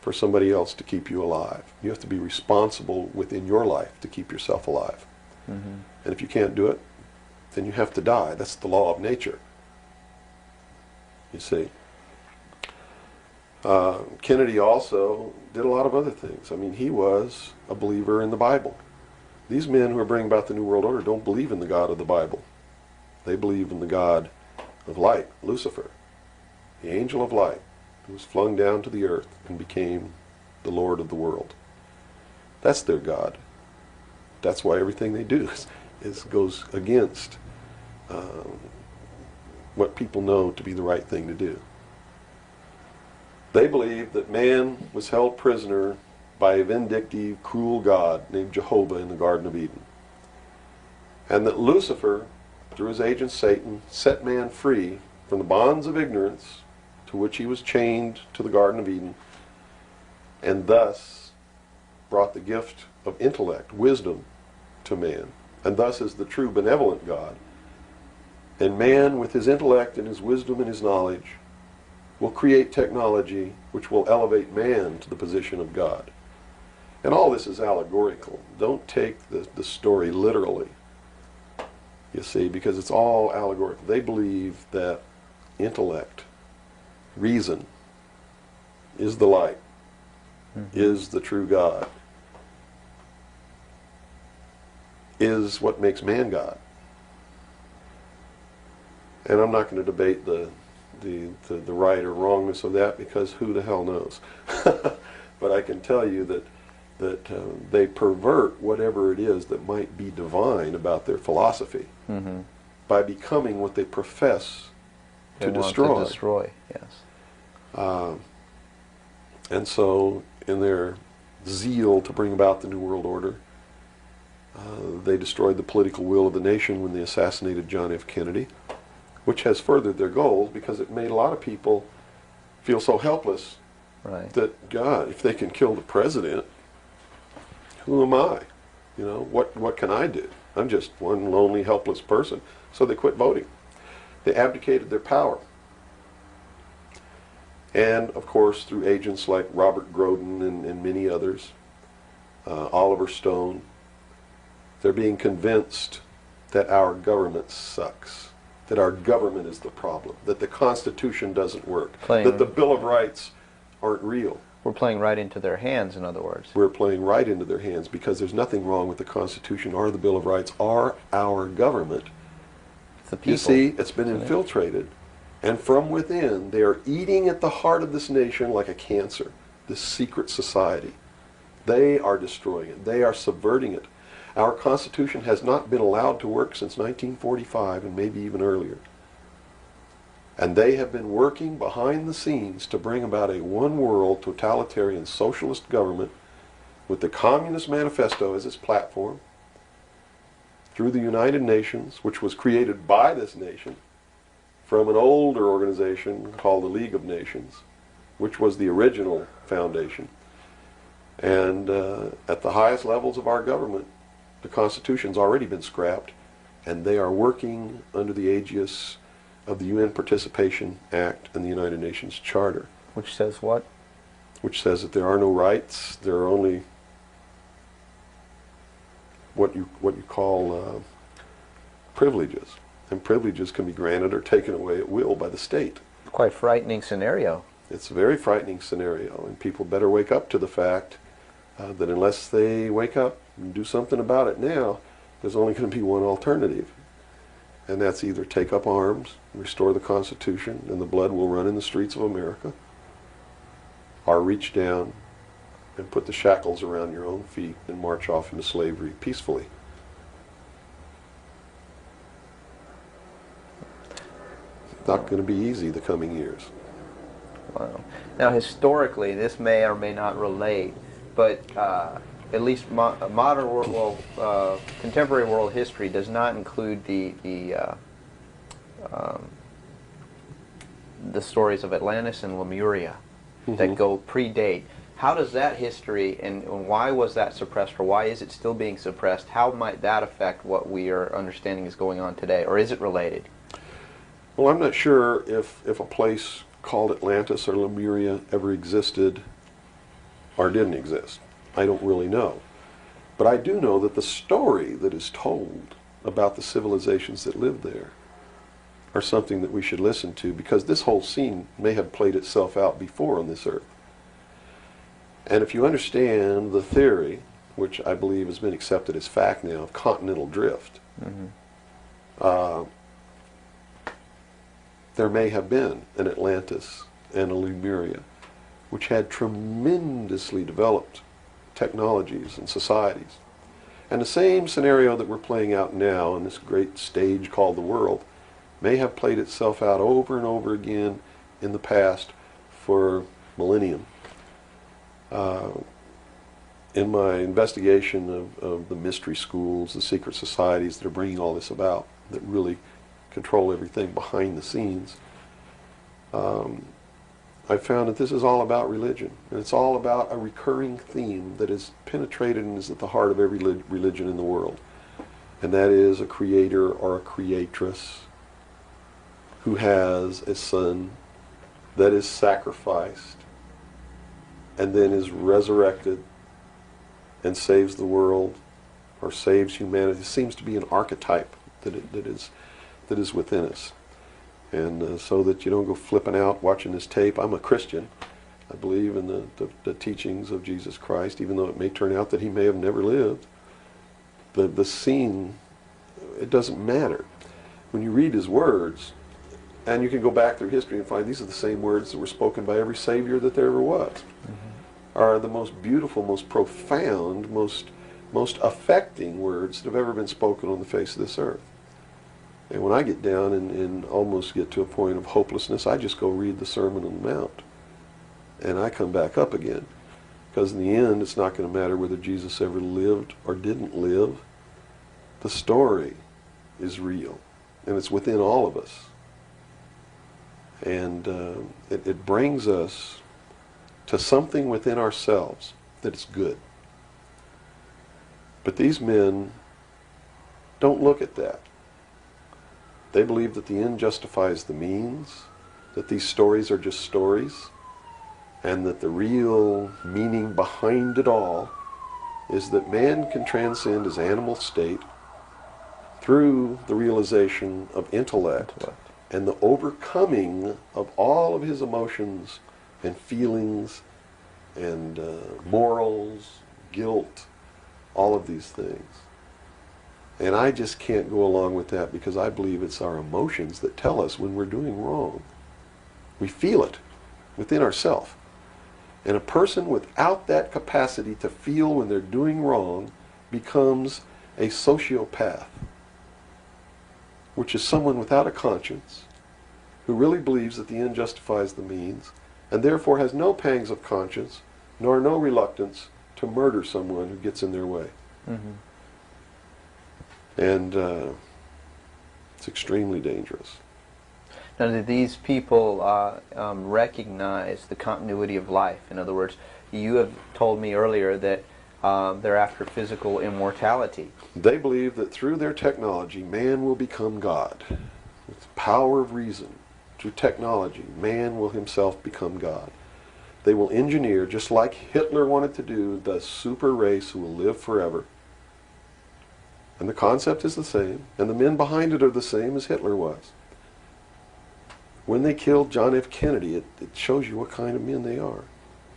for somebody else to keep you alive. You have to be responsible within your life to keep yourself alive. Mm-hmm. And if you can't do it, then you have to die. That's the law of nature. You see. Kennedy also did a lot of other things. I mean, he was a believer in the Bible. These men who are bringing about the New World Order don't believe in the God of the Bible. They believe in the God of light, Lucifer, the angel of light, who was flung down to the earth and became the Lord of the world. That's their God. That's why everything they do goes against what people know to be the right thing to do. They believe that man was held prisoner by a vindictive, cruel God named Jehovah in the Garden of Eden. And that Lucifer, through his agent Satan, set man free from the bonds of ignorance to which he was chained to the Garden of Eden, and thus brought the gift of intellect, wisdom, to man, and thus is the true benevolent God. And man, with his intellect and his wisdom and his knowledge, will create technology which will elevate man to the position of God. And all this is allegorical. Don't take the story literally, you see, because it's all allegorical. They believe that intellect, reason, is the light, is the true God, is what makes man God. And I'm not going to debate the right or wrongness of that, because who the hell knows. But I can tell you that they pervert whatever it is that might be divine about their philosophy by becoming what they profess They to want destroy. To destroy, yes. And so, in their zeal to bring about the New World Order, they destroyed the political will of the nation when they assassinated John F. Kennedy, which has furthered their goals, because it made a lot of people feel so helpless Right. that, God, if they can kill the president, who am I? You know, what can I do? I'm just one lonely, helpless person. So they quit voting. They abdicated their power. And, of course, through agents like Robert Groden and many others, Oliver Stone, they're being convinced that our government sucks, that our government is the problem, that the Constitution doesn't work, that the Bill of Rights aren't real. We're playing right into their hands, in other words. We're playing right into their hands, because there's nothing wrong with the Constitution or the Bill of Rights or our government. It's the people. You see, it's been Isn't it? infiltrated, and from within they are eating at the heart of this nation like a cancer, this secret society. They are destroying it. They are subverting it. Our Constitution has not been allowed to work since 1945, and maybe even earlier. And they have been working behind the scenes to bring about a one-world totalitarian socialist government with the Communist Manifesto as its platform, through the United Nations, which was created by this nation from an older organization called the League of Nations, which was the original foundation. And at the highest levels of our government, the Constitution's already been scrapped, and they are working under the aegis of the UN Participation Act and the United Nations Charter. Which says what? Which says that there are no rights, there are only what you call privileges. And privileges can be granted or taken away at will by the state. Quite frightening scenario. It's a very frightening scenario, and people better wake up to the fact that unless they wake up and do something about it now, there's only going to be one alternative. And that's either take up arms, restore the Constitution, and the blood will run in the streets of America, or reach down and put the shackles around your own feet and march off into slavery peacefully. Not going to be easy the coming years. Wow. Now, historically, this may or may not relate, but at least modern world, contemporary world history does not include the stories of Atlantis and Lemuria that go predate. How does that history, and why was that suppressed, or why is it still being suppressed? How might that affect what we are understanding is going on today, or is it related? Well, I'm not sure if a place called Atlantis or Lemuria ever existed or didn't exist. I don't really know. But I do know that the story that is told about the civilizations that lived there are something that we should listen to, because this whole scene may have played itself out before on this earth. And if you understand the theory, which I believe has been accepted as fact now, of continental drift, there may have been an Atlantis and a Lemuria, which had tremendously developed technologies and societies. And the same scenario that we're playing out now in this great stage called the world may have played itself out over and over again in the past for millennium. In my investigation of the mystery schools, the secret societies that are bringing all this about, that really control everything behind the scenes, I found that this is all about religion. And it's all about a recurring theme that is penetrated and is at the heart of every religion in the world. And that is a creator or a creatress who has a son that is sacrificed and then is resurrected and saves the world or saves humanity. It seems to be an archetype that is within us. And so that you don't go flipping out watching this tape. I'm a Christian. I believe in the teachings of Jesus Christ, even though it may turn out that he may have never lived. The scene, it doesn't matter. When you read his words, and you can go back through history and find these are the same words that were spoken by every Savior that there ever was, are the most beautiful, most profound, most affecting words that have ever been spoken on the face of this earth. And when I get down and almost get to a point of hopelessness, I just go read the Sermon on the Mount. And I come back up again. Because in the end, it's not going to matter whether Jesus ever lived or didn't live. The story is real. And it's within all of us. And it brings us to something within ourselves that is good. But these men don't look at that. They believe that the end justifies the means, that these stories are just stories, and that the real meaning behind it all is that man can transcend his animal state through the realization of intellect and the overcoming of all of his emotions and feelings and morals, guilt, all of these things. And I just can't go along with that, because I believe it's our emotions that tell us when we're doing wrong. We feel it within ourselves. And a person without that capacity to feel when they're doing wrong becomes a sociopath, which is someone without a conscience, who really believes that the end justifies the means, and therefore has no pangs of conscience, nor no reluctance to murder someone who gets in their way. And it's extremely dangerous. Now, do these people recognize the continuity of life? In other words, you have told me earlier that they're after physical immortality. They believe that through their technology, man will become God. With the power of reason, through technology, man will himself become God. They will engineer, just like Hitler wanted to do, the super race who will live forever. And the concept is the same, and the men behind it are the same as Hitler was. When they killed John F. Kennedy, it shows you what kind of men they are,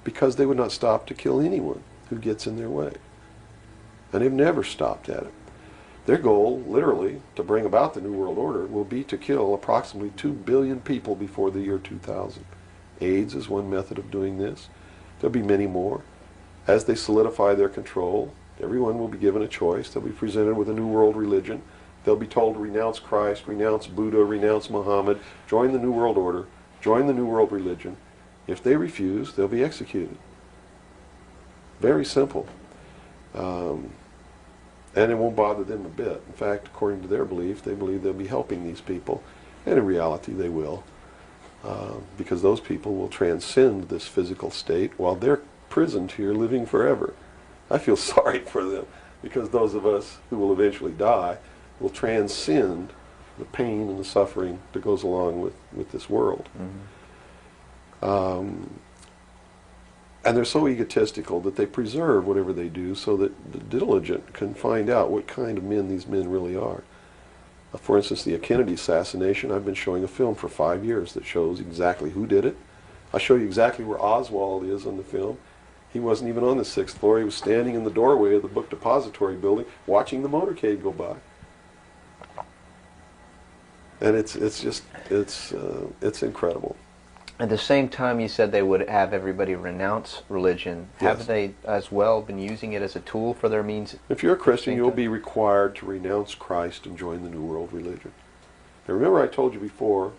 because they would not stop to kill anyone who gets in their way. And they've never stopped at it. Their goal, literally, to bring about the New World Order will be to kill approximately 2 billion people before the year 2000. AIDS is one method of doing this. There'll be many more. As they solidify their control, everyone will be given a choice. They'll be presented with a new world religion, They'll be told to renounce Christ, renounce Buddha, renounce Muhammad, join the New World Order, join the New World Religion. If they refuse, they'll be executed. Very simple. And it won't bother them a bit. In fact, according to their belief, they believe they'll be helping these people. And in reality, they will. Because those people will transcend this physical state while they're prisoned here living forever. I feel sorry for them, because those of us who will eventually die will transcend the pain and the suffering that goes along with this world. And they're so egotistical that they preserve whatever they do so that the diligent can find out what kind of men these men really are. For instance, the Kennedy assassination, I've been showing a film for 5 years that shows exactly who did it. I show you exactly where Oswald is on the film. He wasn't even on the 6th floor. He was standing in the doorway of the book depository building watching the motorcade go by. And it's incredible. At the same time, you said they would have everybody renounce religion. Yes. Have they as well been using it as a tool for their means? If you're a Christian, you'll be required to renounce Christ and join the New World Religion. Now remember, I told you before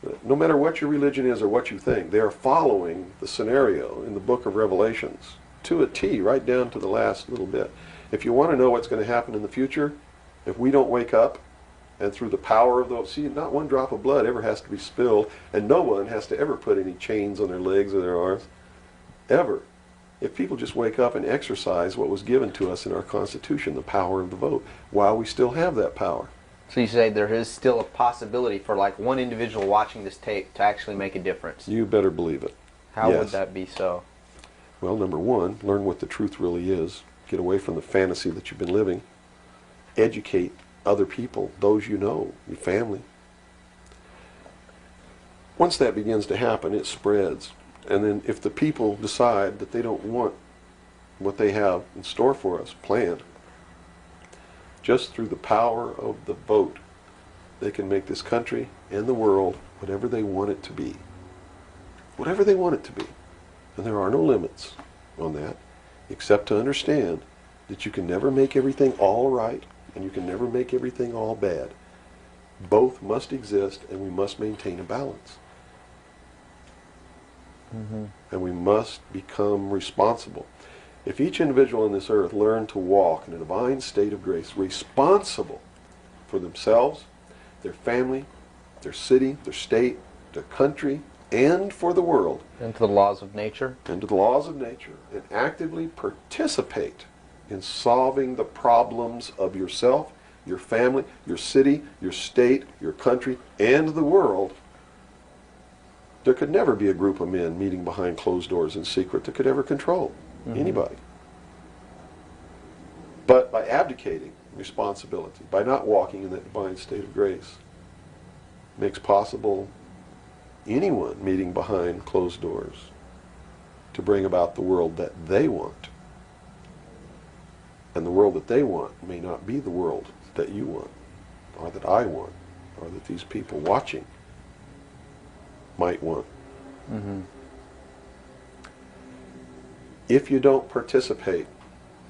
that no matter what your religion is or what you think, they are following the scenario in the book of Revelations to a T, right down to the last little bit. If you want to know what's going to happen in the future, if we don't wake up, and through the power of those, see, not one drop of blood ever has to be spilled, and no one has to ever put any chains on their legs or their arms, ever. If people just wake up and exercise what was given to us in our Constitution, the power of the vote, while we still have that power. So you say there is still a possibility for like one individual watching this tape to actually make a difference. You better believe it. How Yes. would that be so? Well, number one, learn what the truth really is. Get away from the fantasy that you've been living. Educate other people, those you know, your family. Once that begins to happen, it spreads. And then if the people decide that they don't want what they have in store for us planned, just through the power of the vote, they can make this country and the world whatever they want it to be. Whatever they want it to be. And there are no limits on that, except to understand that you can never make everything all right, and you can never make everything all bad. Both must exist, and we must maintain a balance. And we must become responsible. If each individual on this earth learned to walk in a divine state of grace, responsible for themselves, their family, their city, their state, their country, and for the world, And to the laws of nature? and to the laws of nature, and actively participate in solving the problems of yourself, your family, your city, your state, your country, and the world, there could never be a group of men meeting behind closed doors in secret that could ever control anybody. But by abdicating responsibility, by not walking in that divine state of grace, makes possible anyone meeting behind closed doors to bring about the world that they want. And the world that they want may not be the world that you want, or that I want, or that these people watching might want. If you don't participate,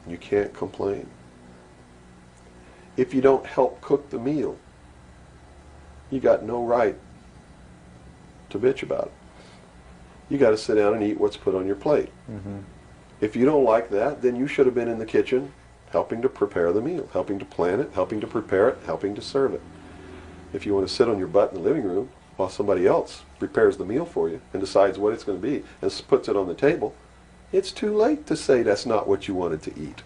you can't complain. If you don't help cook the meal, you got no right to bitch about it. You got to sit down and eat what's put on your plate. If you don't like that, then you should have been in the kitchen helping to prepare the meal, helping to plan it, helping to prepare it, helping to serve it. If you want to sit on your butt in the living room while somebody else prepares the meal for you and decides what it's going to be and puts it on the table, it's too late to say that's not what you wanted to eat.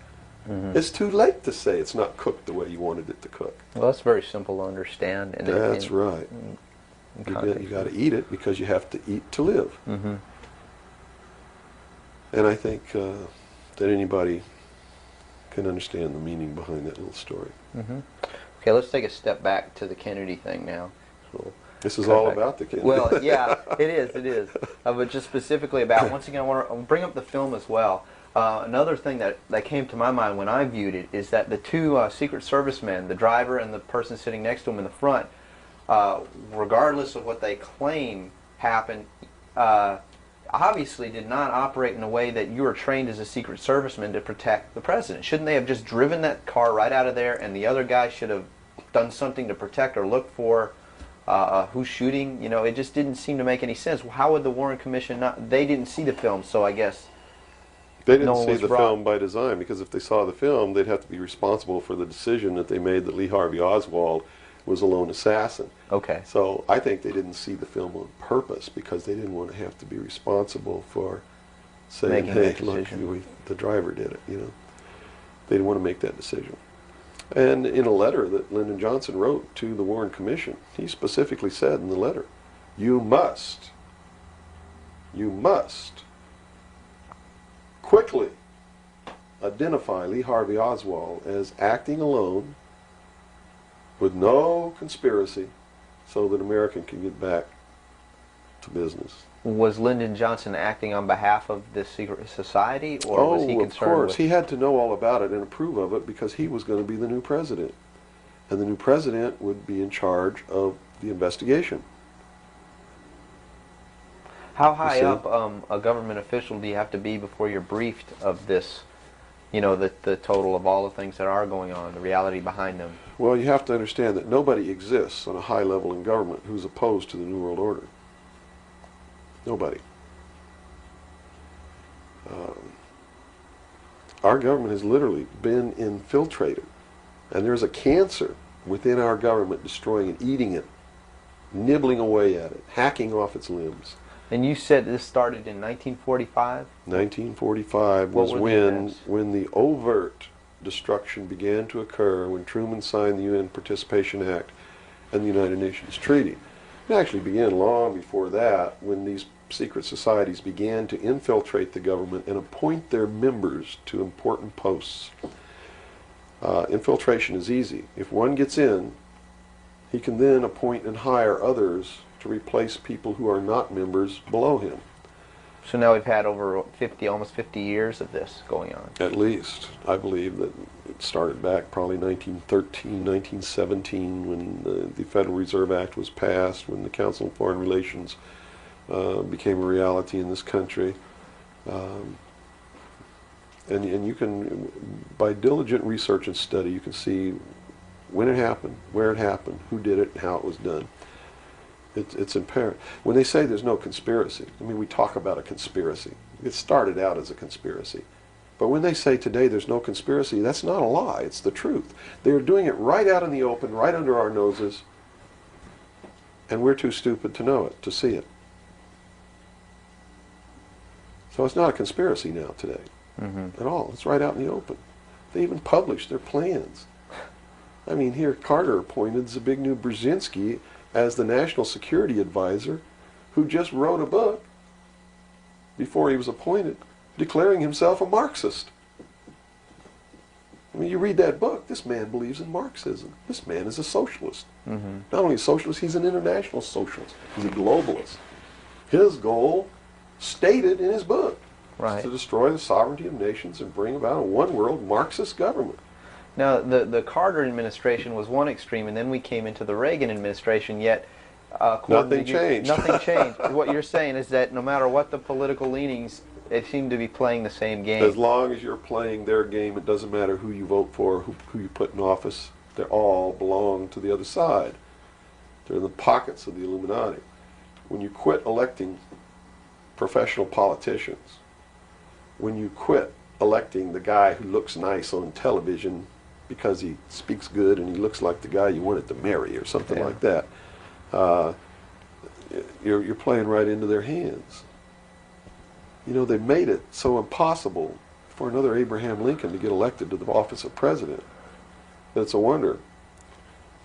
It's too late to say it's not cooked the way you wanted it to cook. Well, that's very simple to understand. That's right. You got to eat it because you have to eat to live. And I think that anybody can understand the meaning behind that little story. Okay, let's take a step back to the Kennedy thing now. So This is all about the Kennedy. Well, yeah, it is. But just specifically about, once again, I want to bring up the film as well. Another thing that came to my mind when I viewed it is that the two Secret Service men, the driver and the person sitting next to him in the front, regardless of what they claim happened, obviously did not operate in a way that you were trained as a Secret Serviceman to protect the president. Shouldn't they have just driven that car right out of there, and the other guy should have done something to protect or look for who's shooting. You know, it just didn't seem to make any sense. How would the Warren Commission not? They didn't see the film, so I guess They didn't no one see was the brought- film by design, because if they saw the film, they'd have to be responsible for the decision that they made that Lee Harvey Oswald was a lone assassin. Okay. So I think they didn't see the film on purpose because they didn't want to have to be responsible for saying, Making hey, that look, decision. the driver did it, you know. They didn't want to make that decision. And in a letter that Lyndon Johnson wrote to the Warren Commission, he specifically said in the letter, you must quickly identify Lee Harvey Oswald as acting alone with no conspiracy so that America can get back to business. Was Lyndon Johnson acting on behalf of this secret society, or was he concerned of course. with? He had to know all about it and approve of it because he was going to be the new president. And the new president would be in charge of the investigation. How high see? up a government official do you have to be before you're briefed of this, you know, the total of all the things that are going on, the reality behind them? Well, you have to understand that nobody exists on a high level in government who's opposed to the New World Order. Nobody. Our government has literally been infiltrated. And there's a cancer within our government destroying it, eating it, nibbling away at it, hacking off its limbs. And you said this started in 1945? 1945 What was were the when events? the overt destruction began to occur, when Truman signed the UN Participation Act and the United Nations Treaty. It actually began long before that, when these secret societies began to infiltrate the government and appoint their members to important posts. Infiltration is easy. If one gets in, he can then appoint and hire others to replace people who are not members below him. So now we've had over 50, almost 50 years of this going on. At least. I believe that it started back probably 1913, 1917, when the Federal Reserve Act was passed, when the Council on Foreign Relations became a reality in this country. And you can, by diligent research and study, you can see when it happened, where it happened, who did it, and how it was done. It's apparent. When they say there's no conspiracy, I mean, we talk about a conspiracy. It started out as a conspiracy. But when they say today there's no conspiracy, that's not a lie. It's the truth. They're doing it right out in the open, right under our noses, and we're too stupid to know it, to see it. So it's not a conspiracy now today at all. It's right out in the open. They even published their plans. I mean, here Carter appointed Zbigniew Brzezinski as the National Security Advisor, who just wrote a book before he was appointed declaring himself a Marxist. I mean, you read that book, this man believes in Marxism. This man is a socialist. Not only a socialist, he's an international socialist. He's a globalist. His goal, stated in his book, is to destroy the sovereignty of nations and bring about a one-world Marxist government. Now, the Carter administration was one extreme, and then we came into the Reagan administration, yet Nothing changed. Nothing changed. What you're saying is that no matter what the political leanings, they seem to be playing the same game. As long as you're playing their game, it doesn't matter who you vote for, who you put in office. They all belong to the other side. They're in the pockets of the Illuminati. When you quit electing professional politicians, when you quit electing the guy who looks nice on television because he speaks good and he looks like the guy you wanted to marry or something like that, you're playing right into their hands. You know, they made it so impossible for another Abraham Lincoln to get elected to the office of president that it's a wonder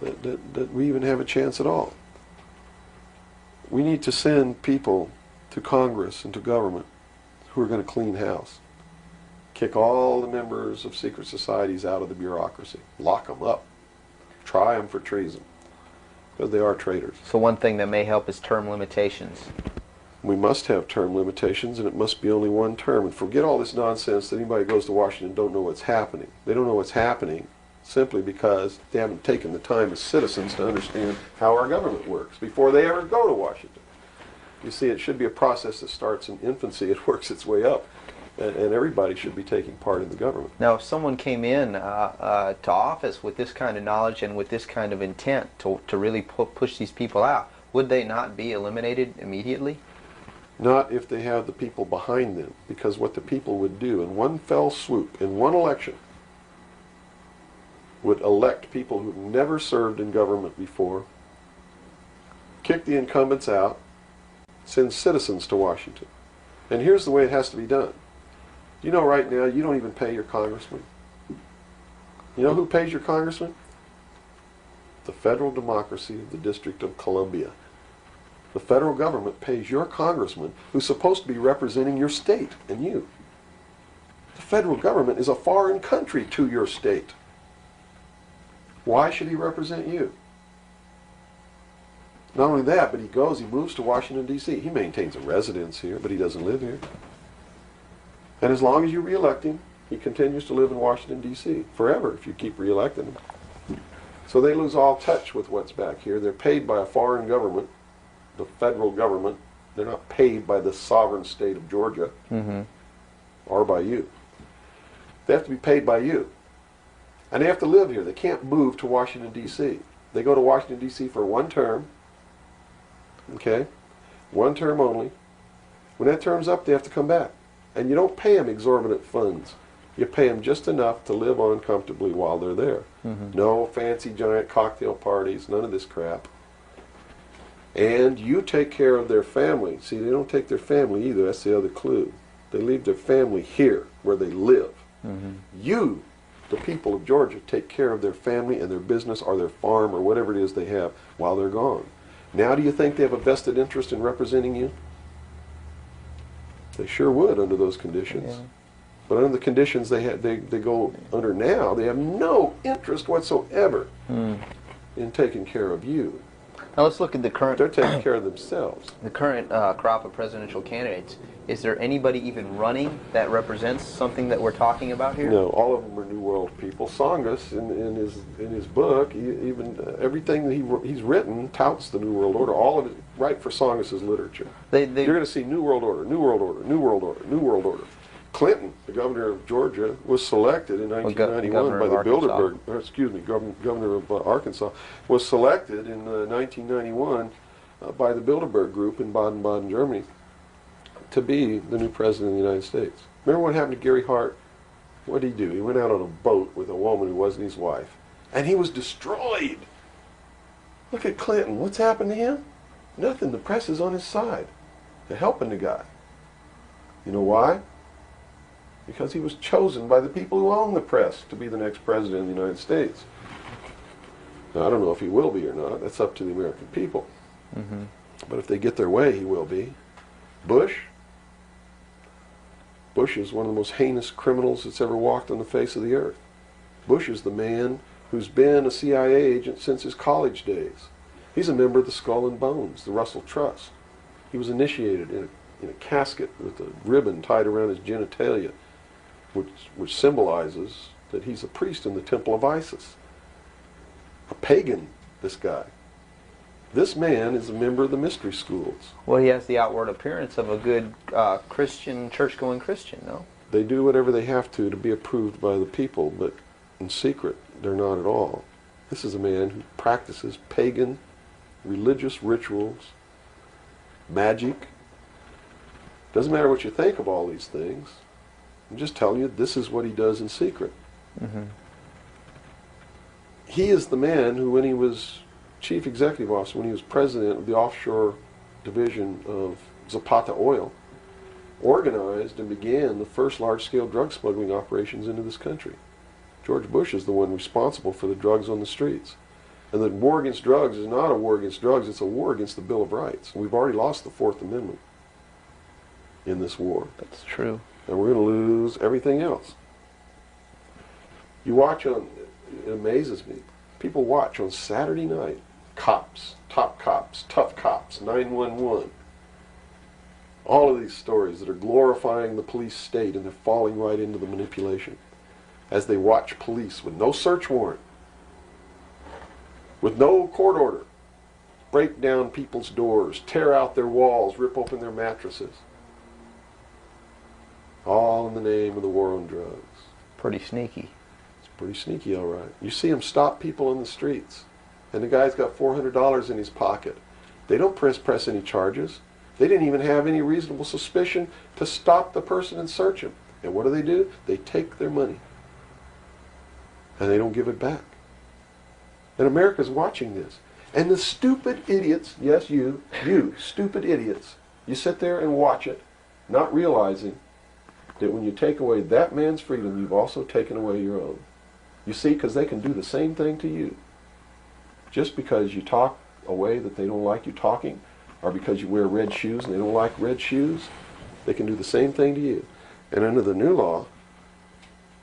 that we even have a chance at all. We need to send people to Congress and to government who are going to clean house. Kick all the members of secret societies out of the bureaucracy. Lock them up. Try them for treason. Because they are traitors. So one thing that may help is term limitations. We must have term limitations, and it must be only one term. And forget all this nonsense that anybody goes to Washington and don't know what's happening. They don't know what's happening simply because they haven't taken the time as citizens to understand how our government works before they ever go to Washington. You see, it should be a process that starts in infancy. It works its way up. and everybody should be taking part in the government. Now, if someone came in to office with this kind of knowledge and with this kind of intent to really push these people out, would they not be eliminated immediately? Not if they have the people behind them, because what the people would do in one fell swoop, in one election, would elect people who've never served in government before, kick the incumbents out, send citizens to Washington. And here's the way it has to be done. You know, right now, you don't even pay your congressman. You know who pays your congressman? The federal democracy of the District of Columbia. The federal government pays your congressman, who's supposed to be representing your state and you. The federal government is a foreign country to your state. Why should he represent you? Not only that, but he moves to Washington, D.C. He maintains a residence here, but he doesn't live here. And as long as you re-elect him, he continues to live in Washington, D.C. forever if you keep re-electing him. So they lose all touch with what's back here. They're paid by a foreign government, the federal government. They're not paid by the sovereign state of Georgia or by you. They have to be paid by you. And they have to live here. They can't move to Washington, D.C. They go to Washington, D.C. for one term. Okay? One term only. When that term's up, they have to come back. And you don't pay them exorbitant funds. You pay them just enough to live on comfortably while they're there. No fancy giant cocktail parties, none of this crap. And you take care of their family. See, they don't take their family either. That's the other clue. They leave their family here where they live. You, the people of Georgia, take care of their family and their business or their farm or whatever it is they have while they're gone. Now do you think they have a vested interest in representing you? They sure would under those conditions. Yeah. But under the conditions they go under now, they have no interest whatsoever in taking care of you. Now let's look at the current. They're taking care of themselves. The current crop of presidential candidates. Is there anybody even running that represents something that we're talking about here? No, all of them are New World people. Tsongas, in his book, everything that he's written touts the New World Order. All of it, right for Tsongas' literature. You're going to see New World Order, New World Order, New World Order, New World Order. Clinton, the governor of Georgia, was selected in 1991 by the Bilderberg. Governor of Arkansas was selected in 1991 by the Bilderberg Group in Baden-Baden, Germany, to be the new president of the United States. Remember what happened to Gary Hart? What did he do? He went out on a boat with a woman who wasn't his wife, and he was destroyed. Look at Clinton. What's happened to him? Nothing. The press is on his side. They're helping the guy. You know why? Because he was chosen by the people who own the press to be the next president of the United States. Now, I don't know if he will be or not. That's up to the American people. But if they get their way, he will be. Bush is one of the most heinous criminals that's ever walked on the face of the earth. Bush is the man who's been a CIA agent since his college days. He's a member of the Skull and Bones, the Russell Trust. He was initiated in a casket with a ribbon tied around his genitalia, which symbolizes that he's a priest in the temple of Isis. A pagan, this guy. This man is a member of the mystery schools. Well, he has the outward appearance of a good Christian, church-going Christian, no? They do whatever they have to be approved by the people, but in secret, they're not at all. This is a man who practices pagan religious rituals, magic. Doesn't matter what you think of all these things. I'm just telling you, this is what he does in secret. He is the man who, when he was chief executive officer, when he was president of the offshore division of Zapata Oil, organized and began the first large-scale drug smuggling operations into this country. George Bush is the one responsible for the drugs on the streets. And the war against drugs is not a war against drugs, it's a war against the Bill of Rights. And we've already lost the Fourth Amendment in this war. That's true. And we're going to lose everything else. You watch on, it amazes me, people watch on Saturday night, cops, top cops, tough cops, 911. All of these stories that are glorifying the police state, and they're falling right into the manipulation as they watch police with no search warrant, with no court order, break down people's doors, tear out their walls, rip open their mattresses. All in the name of the war on drugs. Pretty sneaky. It's pretty sneaky, all right. You see them stop people in the streets, and the guy's got $400 in his pocket. They don't press any charges. They didn't even have any reasonable suspicion to stop the person and search him. And what do? They take their money, and they don't give it back. And America's watching this. And the stupid idiots, yes, you stupid idiots, you sit there and watch it, not realizing that when you take away that man's freedom, you've also taken away your own. You see, because they can do the same thing to you. Just because you talk a way that they don't like you talking, or because you wear red shoes and they don't like red shoes, they can do the same thing to you. And under the new law,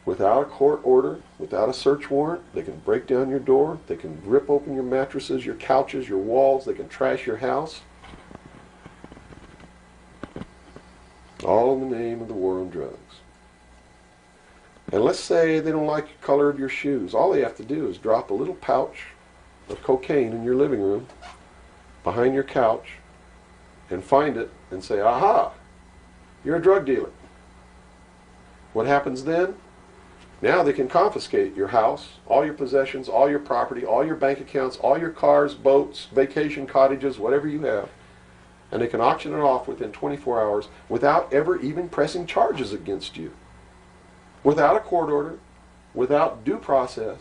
without a court order, without a search warrant, they can break down your door, they can rip open your mattresses, your couches, your walls, they can trash your house. All in the name of the war on drugs. And let's say they don't like the color of your shoes. All they have to do is drop a little pouch of cocaine in your living room, behind your couch, and find it and say, aha, you're a drug dealer. What happens then? Now they can confiscate your house, all your possessions, all your property, all your bank accounts, all your cars, boats, vacation cottages, whatever you have. And they can auction it off within 24 hours without ever even pressing charges against you. Without a court order, without due process,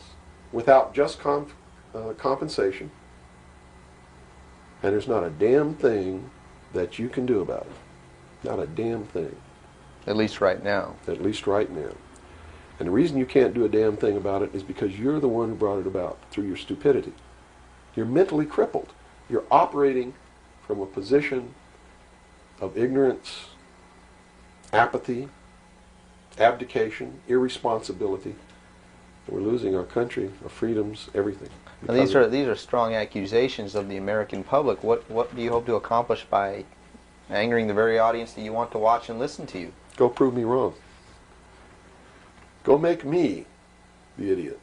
without just compensation. And there's not a damn thing that you can do about it. Not a damn thing. At least right now. At least right now. And the reason you can't do a damn thing about it is because you're the one who brought it about through your stupidity. You're mentally crippled. You're operating from a position of ignorance, apathy, abdication, irresponsibility. We're losing our country, our freedoms, everything. Now, these are strong accusations of the American public. What do you hope to accomplish by angering the very audience that you want to watch and listen to you? Go prove me wrong. Go make me the idiot.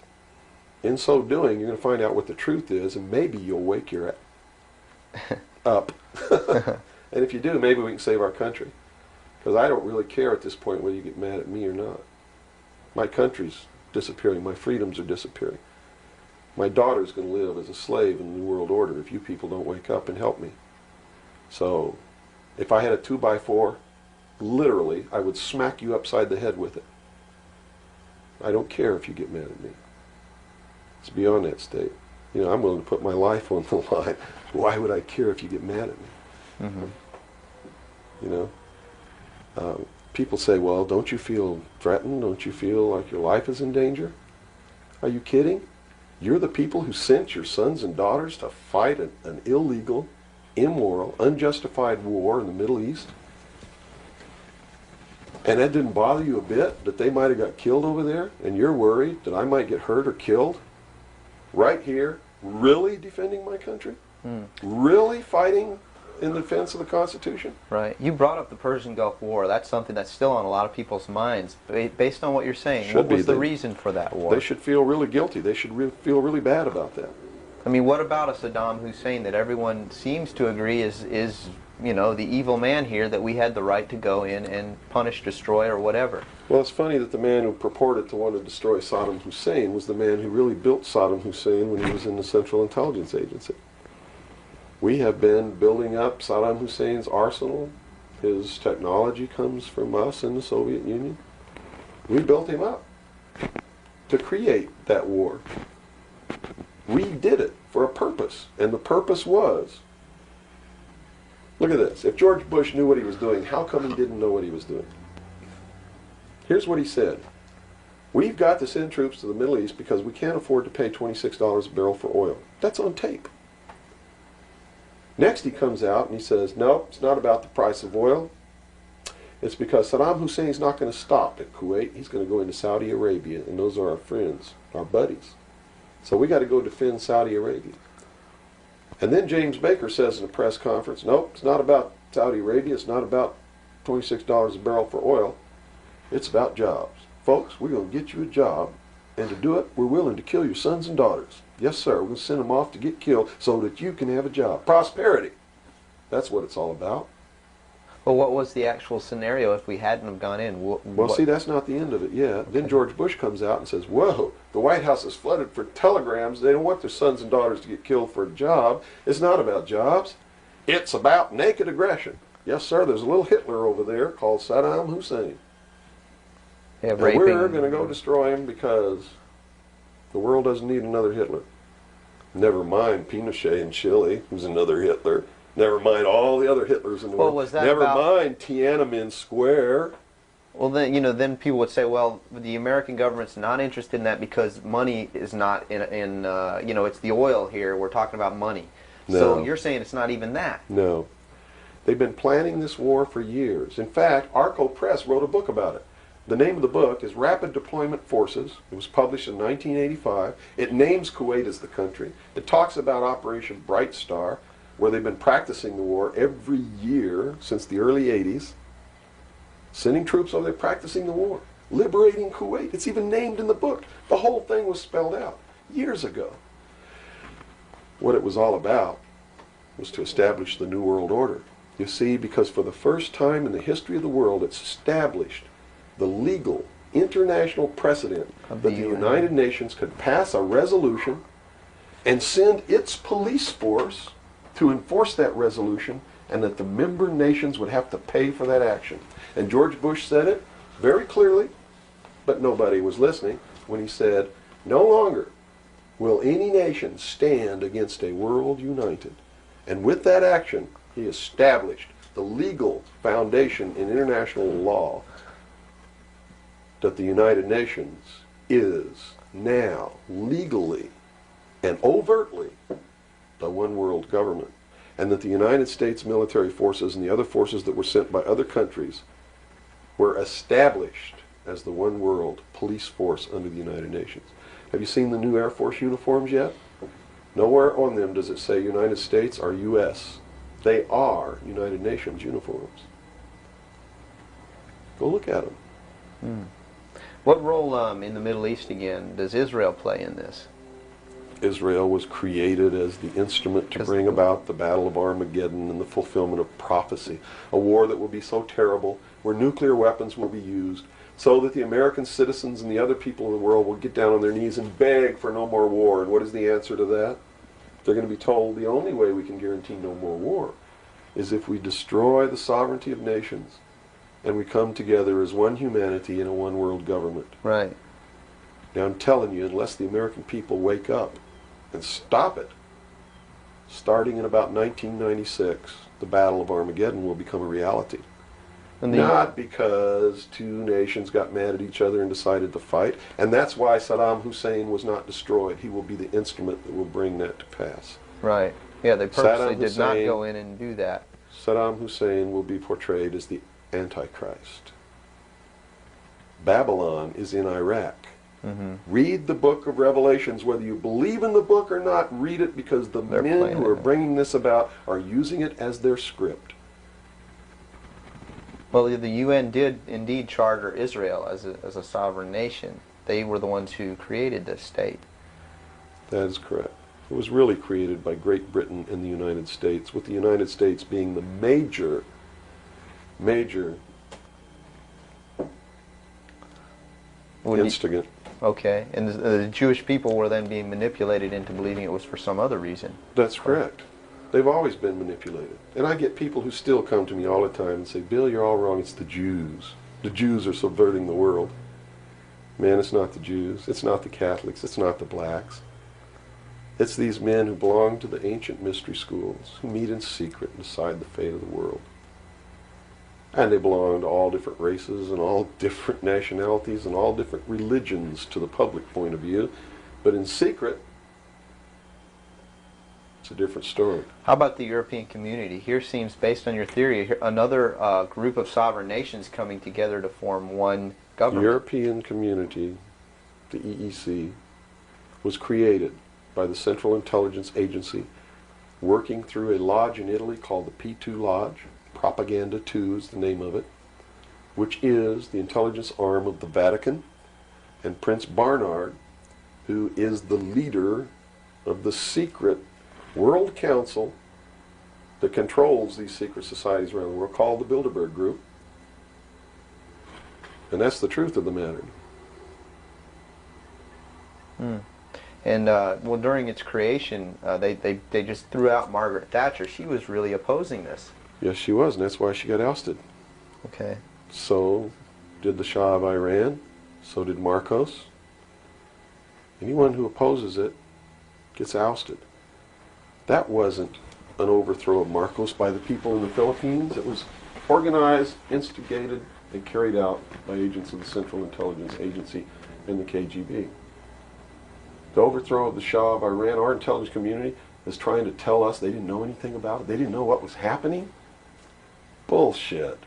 In so doing, you're going to find out what the truth is, and maybe you'll wake your up. And if you do, maybe we can save our country. Because I don't really care at this point whether you get mad at me or not. My country's disappearing. My freedoms are disappearing. My daughter's going to live as a slave in the New World Order if you people don't wake up and help me. So, if I had a 2x4, literally, I would smack you upside the head with it. I don't care if you get mad at me. It's beyond that state. You know, I'm willing to put my life on the line. Why would I care if you get mad at me? Mm-hmm. You know? People say, well, don't you feel threatened? Don't you feel like your life is in danger? Are you kidding? You're the people who sent your sons and daughters to fight an illegal, immoral, unjustified war in the Middle East? And that didn't bother you a bit that they might have got killed over there? And you're worried that I might get hurt or killed? Right here, really defending my country? Really fighting in defense of the Constitution? Right. You brought up the Persian Gulf War. That's something that's still on a lot of people's minds. Based on what you're saying, what was the reason for that war? They should feel really guilty. They should feel really bad about that. I mean, what about a Saddam Hussein that everyone seems to agree is you know, the evil man here, that we had the right to go in and punish, destroy, or whatever? Well, it's funny that the man who purported to want to destroy Saddam Hussein was the man who really built Saddam Hussein when he was in the Central Intelligence Agency. We have been building up Saddam Hussein's arsenal. His technology comes from us in the Soviet Union. We built him up to create that war. We did it for a purpose, and the purpose was, look at this. If George Bush knew what he was doing, how come he didn't know what he was doing? Here's what he said. We've got to send troops to the Middle East because we can't afford to pay $26 a barrel for oil. That's on tape. Next he comes out and he says, no, it's not about the price of oil. It's because Saddam Hussein's not going to stop at Kuwait. He's going to go into Saudi Arabia, and those are our friends, our buddies. So we got to go defend Saudi Arabia. And then James Baker says in a press conference, nope, it's not about Saudi Arabia. It's not about $26 a barrel for oil. It's about jobs. Folks, we're going to get you a job, and to do it, we're willing to kill your sons and daughters. Yes, sir, we're going to send them off to get killed so that you can have a job. Prosperity. That's what it's all about. Well, what was the actual scenario if we hadn't have gone in? Well, see, that's not the end of it yet. Then George Bush comes out and says, whoa, the White House is flooded for telegrams. They don't want their sons and daughters to get killed for a job. It's not about jobs. It's about naked aggression. Yes, sir, there's a little Hitler over there called Saddam Hussein. Yeah, And raping. we're going to go destroy him because the world doesn't need another Hitler. Never mind Pinochet in Chile, who's another Hitler. Never mind all the other Hitlers in the Well, world. was that Never about- mind Tiananmen Square. Well, then then people would say, well, the American government's not interested in that because money is not in it's the oil here. We're talking about money. No. So you're saying it's not even that. No. They've been planning this war for years. In fact, Arco Press wrote a book about it. The name of the book is Rapid Deployment Forces. It was published in 1985. It names Kuwait as the country. It talks about Operation Bright Star, where they've been practicing the war every year since the early 80s. Sending troops over there practicing the war. Liberating Kuwait. It's even named in the book. The whole thing was spelled out years ago. What it was all about was to establish the New World Order. You see, because for the first time in the history of the world, it's established the legal international precedent Of that the the UN. United Nations could pass a resolution and send its police force to enforce that resolution, and that the member nations would have to pay for that action. And George Bush said it very clearly, but nobody was listening when he said, no longer will any nation stand against a world united. And with that action, he established the legal foundation in international law that the United Nations is now legally and overtly the one world government, and that the United States military forces and the other forces that were sent by other countries were established as the one world police force under the United Nations. Have you seen the new Air Force uniforms yet? Nowhere on them does it say United States or U.S. They are United Nations uniforms. Go look at them. What role in the Middle East again does Israel play in this? Israel was created as the instrument to bring about the Battle of Armageddon and the fulfillment of prophecy. A war that will be so terrible, where nuclear weapons will be used, so that the American citizens and the other people in the world will get down on their knees and beg for no more war. And what is the answer to that? They're going to be told the only way we can guarantee no more war is if we destroy the sovereignty of nations and we come together as one humanity in a one world government. Right. Now I'm telling you, unless the American people wake up and stop it, starting in about 1996, the Battle of Armageddon will become a reality. And Not because two nations got mad at each other and decided to fight, and that's why Saddam Hussein was not destroyed. He will be the instrument that will bring that to pass. Right. Yeah, they purposely Saddam did not Hussein- go in and do that. Saddam Hussein will be portrayed as the Antichrist. Babylon is in Iraq. Read the book of Revelations. Whether you believe in the book or not, read it, because the They're men playing who are it. bringing this about are using it as their script. Well, the UN did indeed charter Israel as a sovereign nation. They were the ones who created this state. That is correct. It was really created by Great Britain and the United States, with the United States being the major Would you- instigant. Okay, and the Jewish people were then being manipulated into believing it was for some other reason. That's correct. They've always been manipulated. And I get people who still come to me all the time and say, Bill, you're all wrong. It's the Jews. The Jews are subverting the world. Man, it's not the Jews. It's not the Catholics. It's not the blacks. It's these men who belong to the ancient mystery schools, who meet in secret and decide the fate of the world. And they belong to all different races and all different nationalities and all different religions to the public point of view. But in secret, it's a different story. How about the European community? Here seems, based on your theory, another group of sovereign nations coming together to form one The government. European community, the EEC, was created by the Central Intelligence Agency, working through a lodge in Italy called the P2 Lodge. Propaganda 2 is the name of it, which is the intelligence arm of the Vatican. And Prince Bernard, who is the leader of the secret World Council that controls these secret societies around the world called the Bilderberg Group. And that's the truth of the matter. And well, during its creation, they just threw out Margaret Thatcher. She was really opposing this. Yes, she was, and that's why she got ousted. Okay. So did the Shah of Iran. So did Marcos. Anyone who opposes it gets ousted. That wasn't an overthrow of Marcos by the people in the Philippines. It was organized, instigated, and carried out by agents of the Central Intelligence Agency and the KGB. The overthrow of the Shah of Iran, our intelligence community is trying to tell us they didn't know anything about it. They didn't know what was happening. Bullshit.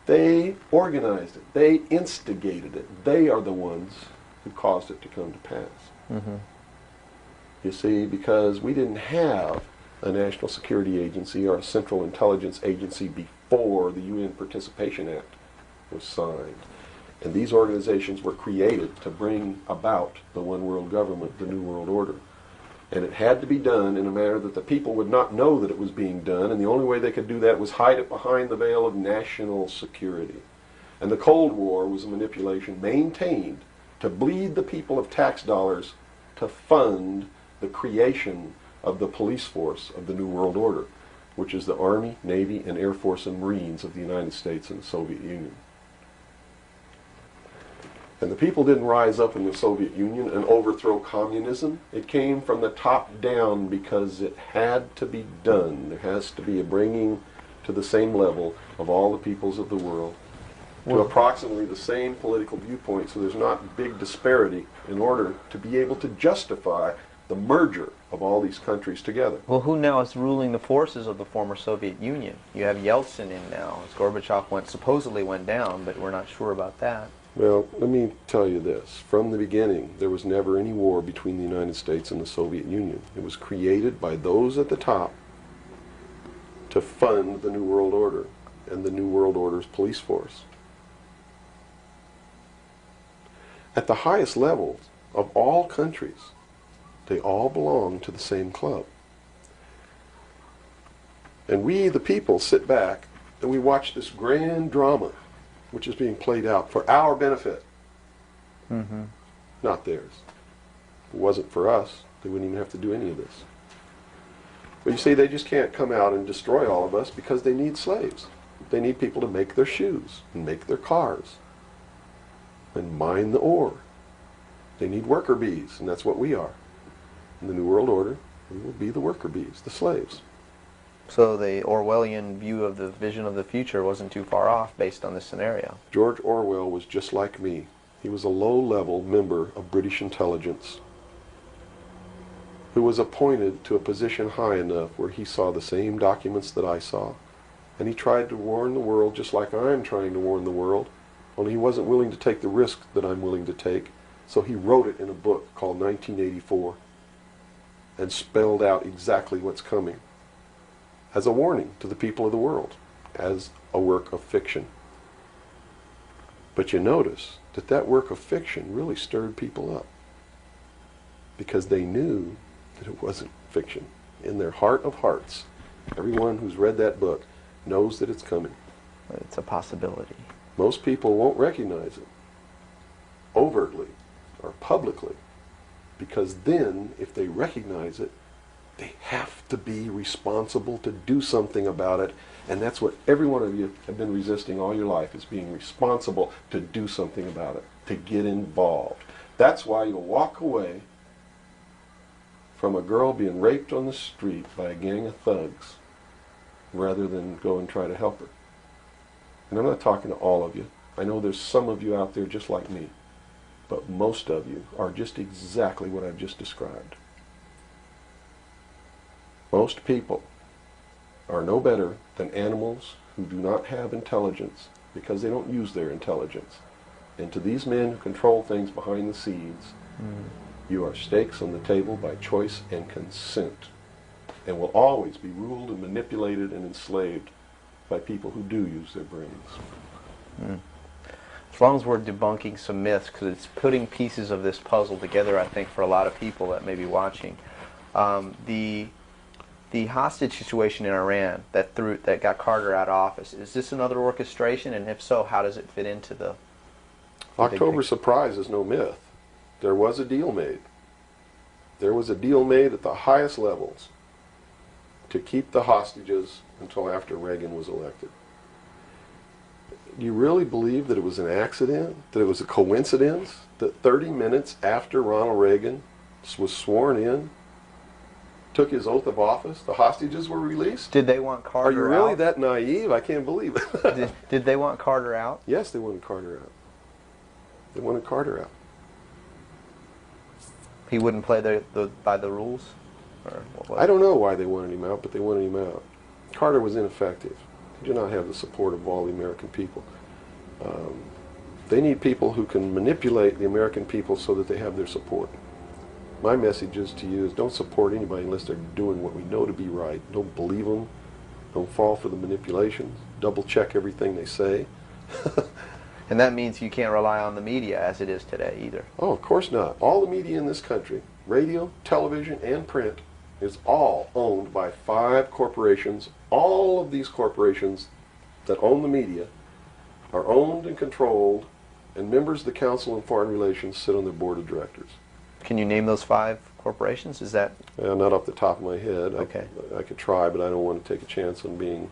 They organized it. They instigated it. They are the ones who caused it to come to pass. Mm-hmm. You see, because we didn't have a national security agency or a central intelligence agency before the UN Participation Act was signed. And these organizations were created to bring about the one world government, the New World Order. And it had to be done in a manner that the people would not know that it was being done, and the only way they could do that was hide it behind the veil of national security. And the Cold War was a manipulation maintained to bleed the people of tax dollars to fund the creation of the police force of the New World Order, which is the Army, Navy, and Air Force and Marines of the United States and the Soviet Union. And the people didn't rise up in the Soviet Union and overthrow communism. It came from the top down because it had to be done. There has to be a bringing to the same level of all the peoples of the world to approximately the same political viewpoint, so there's not big disparity in order to be able to justify the merger of all these countries together. Well, who now is ruling the forces of the former Soviet Union? You have Yeltsin in now, as Gorbachev supposedly went down, but we're not sure about that. Well, let me tell you this. From the beginning, there was never any war between the United States and the Soviet Union. It was created by those at the top to fund the New World Order and the New World Order's police force. At the highest levels of all countries, they all belong to the same club. And we, the people, sit back and we watch this grand drama which is being played out for our benefit, not theirs. If it wasn't for us, they wouldn't even have to do any of this. But you see, they just can't come out and destroy all of us because they need slaves. They need people to make their shoes and make their cars and mine the ore. They need worker bees, and that's what we are. In the New World Order, we will be the worker bees, the slaves. So the Orwellian view of the vision of the future wasn't too far off based on this scenario. George Orwell was just like me. He was a low-level member of British intelligence who was appointed to a position high enough where he saw the same documents that I saw. And he tried to warn the world just like I'm trying to warn the world, only he wasn't willing to take the risk that I'm willing to take. So he wrote it in a book called 1984 and spelled out exactly what's coming as a warning to the people of the world, as a work of fiction. But you notice that that work of fiction really stirred people up because they knew that it wasn't fiction. In their heart of hearts, everyone who's read that book knows that it's coming. It's a possibility. Most people won't recognize it overtly or publicly, because then, if they recognize it, they have to be responsible to do something about it, and that's what every one of you have been resisting all your life, is being responsible to do something about it, to get involved. That's why you'll walk away from a girl being raped on the street by a gang of thugs rather than go and try to help her. And I'm not talking to all of you. I know there's some of you out there just like me, but most of you are just exactly what I've just described. Most people are no better than animals who do not have intelligence because they don't use their intelligence. And to these men who control things behind the scenes, you are stakes on the table by choice and consent, and will always be ruled and manipulated and enslaved by people who do use their brains. As long as we're debunking some myths, because it's putting pieces of this puzzle together, I think, for a lot of people that may be watching. The the hostage situation in Iran that got Carter out of office, is this another orchestration? And if so, how does it fit into the October picture? surprise is no myth. There was a deal made. There was a deal made at the highest levels to keep the hostages until after Reagan was elected. Do you really believe that it was an accident, that it was a coincidence, that 30 minutes after Ronald Reagan was sworn in, took his oath of office, the hostages were released? Did they want Are Carter you really out? that naive? I can't believe it. Did they want Carter out? Yes, they wanted Carter out. They wanted Carter out. He wouldn't play by the rules? Or what was I don't know why they wanted him out, but they wanted him out. Carter was ineffective. He did not have the support of all the American people. They need people who can manipulate the American people so that they have their support. My message is to you is don't support anybody unless they're doing what we know to be right. Don't believe them. Don't fall for the manipulations. Double check everything they say. And that means you can't rely on the media as it is today either. Oh, of course not. All the media in this country, radio, television, and print, is all owned by 5 corporations. All of these corporations that own the media are owned and controlled, and members of the Council on Foreign Relations sit on their board of directors. Can you name those 5 corporations? Is that Not off the top of my head. Okay. I could try, but I don't want to take a chance on being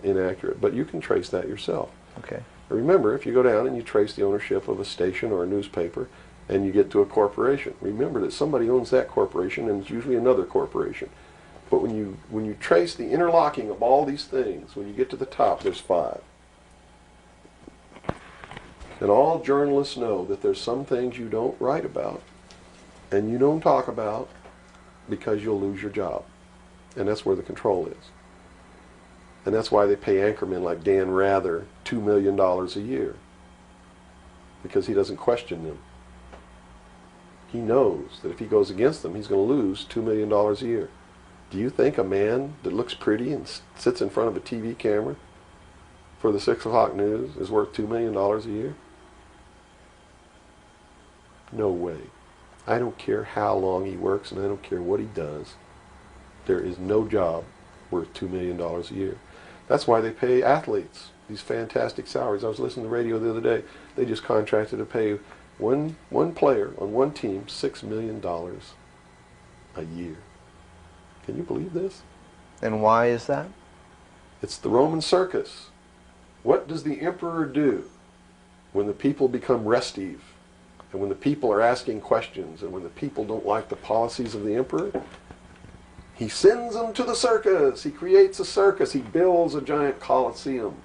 inaccurate. But you can trace that yourself. okay? Remember, if you go down and you trace the ownership of a station or a newspaper, and you get to a corporation, remember that somebody owns that corporation, and it's usually another corporation. But when you trace the interlocking of all these things, when you get to the top, there's 5. And all journalists know that there's some things you don't write about, and you don't talk about, because you'll lose your job. And that's where the control is. And that's why they pay anchormen like Dan Rather $2 million a year, because he doesn't question them. He knows that if he goes against them, he's going to lose $2 million a year. Do you think a man that looks pretty and sits in front of a TV camera for the 6 o'clock news is worth $2 million a year? No way. I don't care how long he works, and I don't care what he does. There is no job worth $2 million a year. That's why they pay athletes these fantastic salaries. I was listening to the radio the other day. They just contracted to pay one player on one team $6 million a year. Can you believe this? And why is that? It's the Roman circus. What does the emperor do when the people become restive, and when the people are asking questions, and when the people don't like the policies of the emperor? He sends them to the circus. He creates a circus. He builds a giant coliseum.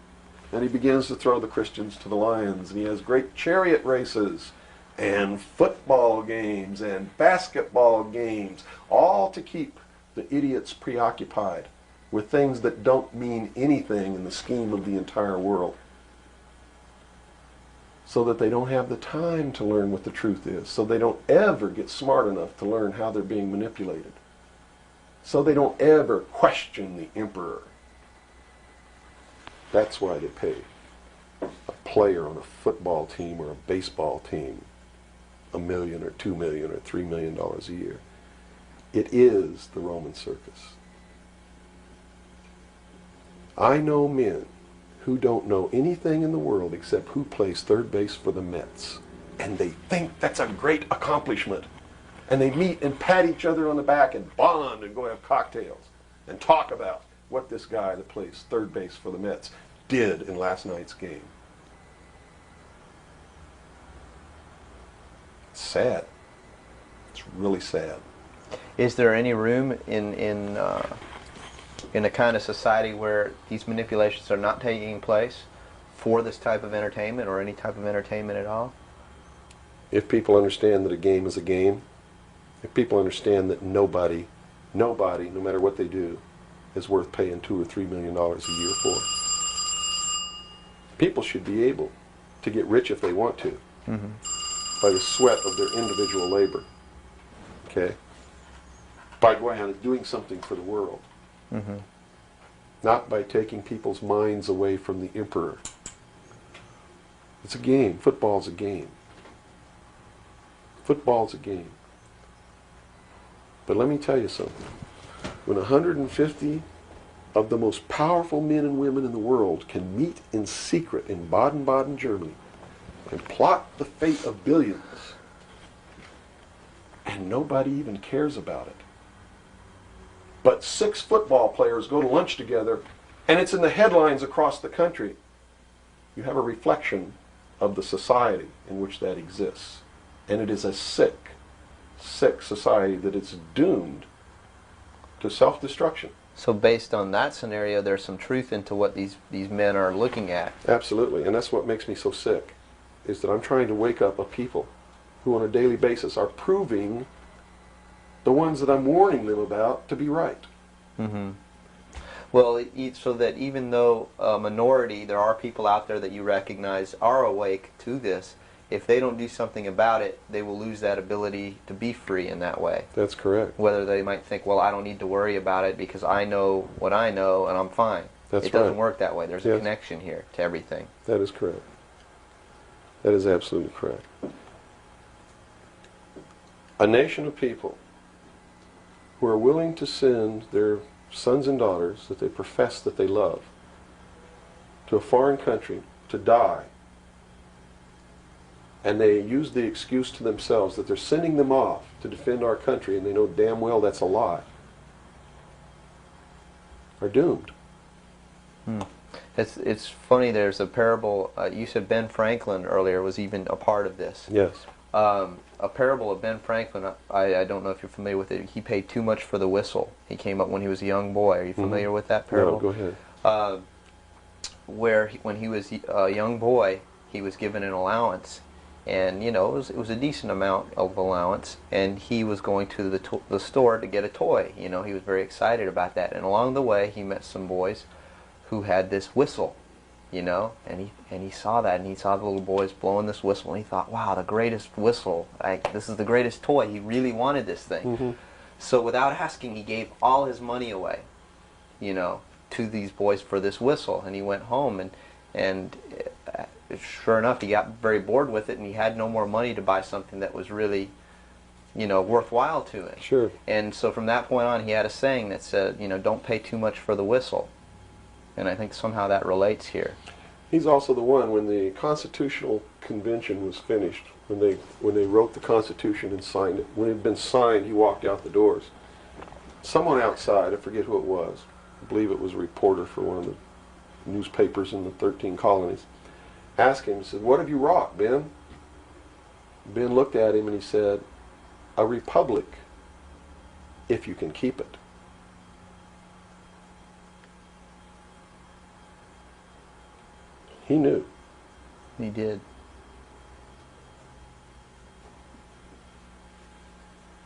And he begins to throw the Christians to the lions. And he has great chariot races and football games and basketball games, all to keep the idiots preoccupied with things that don't mean anything in the scheme of the entire world, so that they don't have the time to learn what the truth is, so they don't ever get smart enough to learn how they're being manipulated, so they don't ever question the emperor. That's why they pay a player on a football team or a baseball team $1 million or $2 million or $3 million a year. It is the Roman circus. I know men who don't know anything in the world except who plays third base for the Mets. And they think that's a great accomplishment. And they meet and pat each other on the back and bond and go have cocktails and talk about what this guy that plays third base for the Mets did in last night's game. It's sad. It's really sad. Is there any room in a kind of society where these manipulations are not taking place for this type of entertainment, or any type of entertainment at all? If people understand that a game is a game, if people understand that nobody, no matter what they do, is worth paying $2 or $3 million a year for, people should be able to get rich if they want to, by the sweat of their individual labor. Okay? By going out and doing something for the world. Not by taking people's minds away from the emperor. It's a game. Football's a game. Football's a game. But let me tell you something. when 150 of the most powerful men and women in the world can meet in secret in Baden-Baden, Germany, and plot the fate of billions, and nobody even cares about it. But 6 football players go to lunch together, and it's in the headlines across the country. You have a reflection of the society in which that exists. And it is a sick society that is doomed to self-destruction. So based on that scenario, there's some truth into what these men are looking at. Absolutely, and that's what makes me so sick, is that I'm trying to wake up a people who on a daily basis are proving the ones that I'm warning them about to be right. Mm-hmm. Well, so that even though a minority, there are people out there that you recognize are awake to this, if they don't do something about it, they will lose that ability to be free in that way. That's correct. Whether they might think, well, I don't need to worry about it because I know what I know and I'm fine. That's it doesn't right. work that way. There's Yes. a connection here to everything. That is correct. That is absolutely correct. A nation of people who are willing to send their sons and daughters that they profess that they love to a foreign country to die, and they use the excuse to themselves that they're sending them off to defend our country, and they know damn well that's a lie, are doomed. It's funny, there's a parable, you said Ben Franklin earlier was even a part of this. Yes. A parable of Ben Franklin, I don't know if you're familiar with it. He paid too much for the whistle. He came up when he was a young boy. Are you familiar with that parable? No, go ahead. When he was a young boy, he was given an allowance. And, you know, it was a decent amount of allowance. And he was going to the store to get a toy. You know, he was very excited about that. And along the way, he met some boys who had this whistle. You know, and he saw that, and he saw the little boys blowing this whistle, and he thought, wow, the greatest whistle, this is the greatest toy. He really wanted this thing. Mm-hmm. So without asking, he gave all his money away, you know, to these boys for this whistle. And he went home, and sure enough, he got very bored with it, and he had no more money to buy something that was really, you know, worthwhile to him. Sure. And so from that point on, he had a saying that said, you know, don't pay too much for the whistle. And I think somehow that relates here. He's also the one, when the Constitutional Convention was finished, when they wrote the Constitution and signed it, when it had been signed, he walked out the doors. Someone outside, I forget who it was, I believe it was a reporter for one of the newspapers in the 13 colonies, asked him, said, "What have you wrought, Ben?" Ben looked at him and he said, "A republic, if you can keep it." He knew. He did.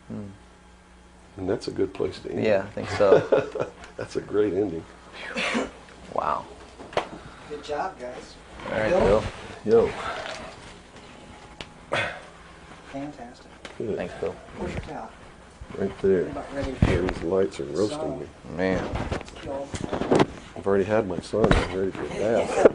And that's a good place to end. Yeah, I think so. That's a great ending. Wow. Good job, guys. All right, Bill. Yo. Fantastic. Good. Thanks, Bill. Where's your towel? Right there. I'm about ready Yeah, to these lights are roasting So- me. Man. kill. I've already had my son. I'm ready for a bath.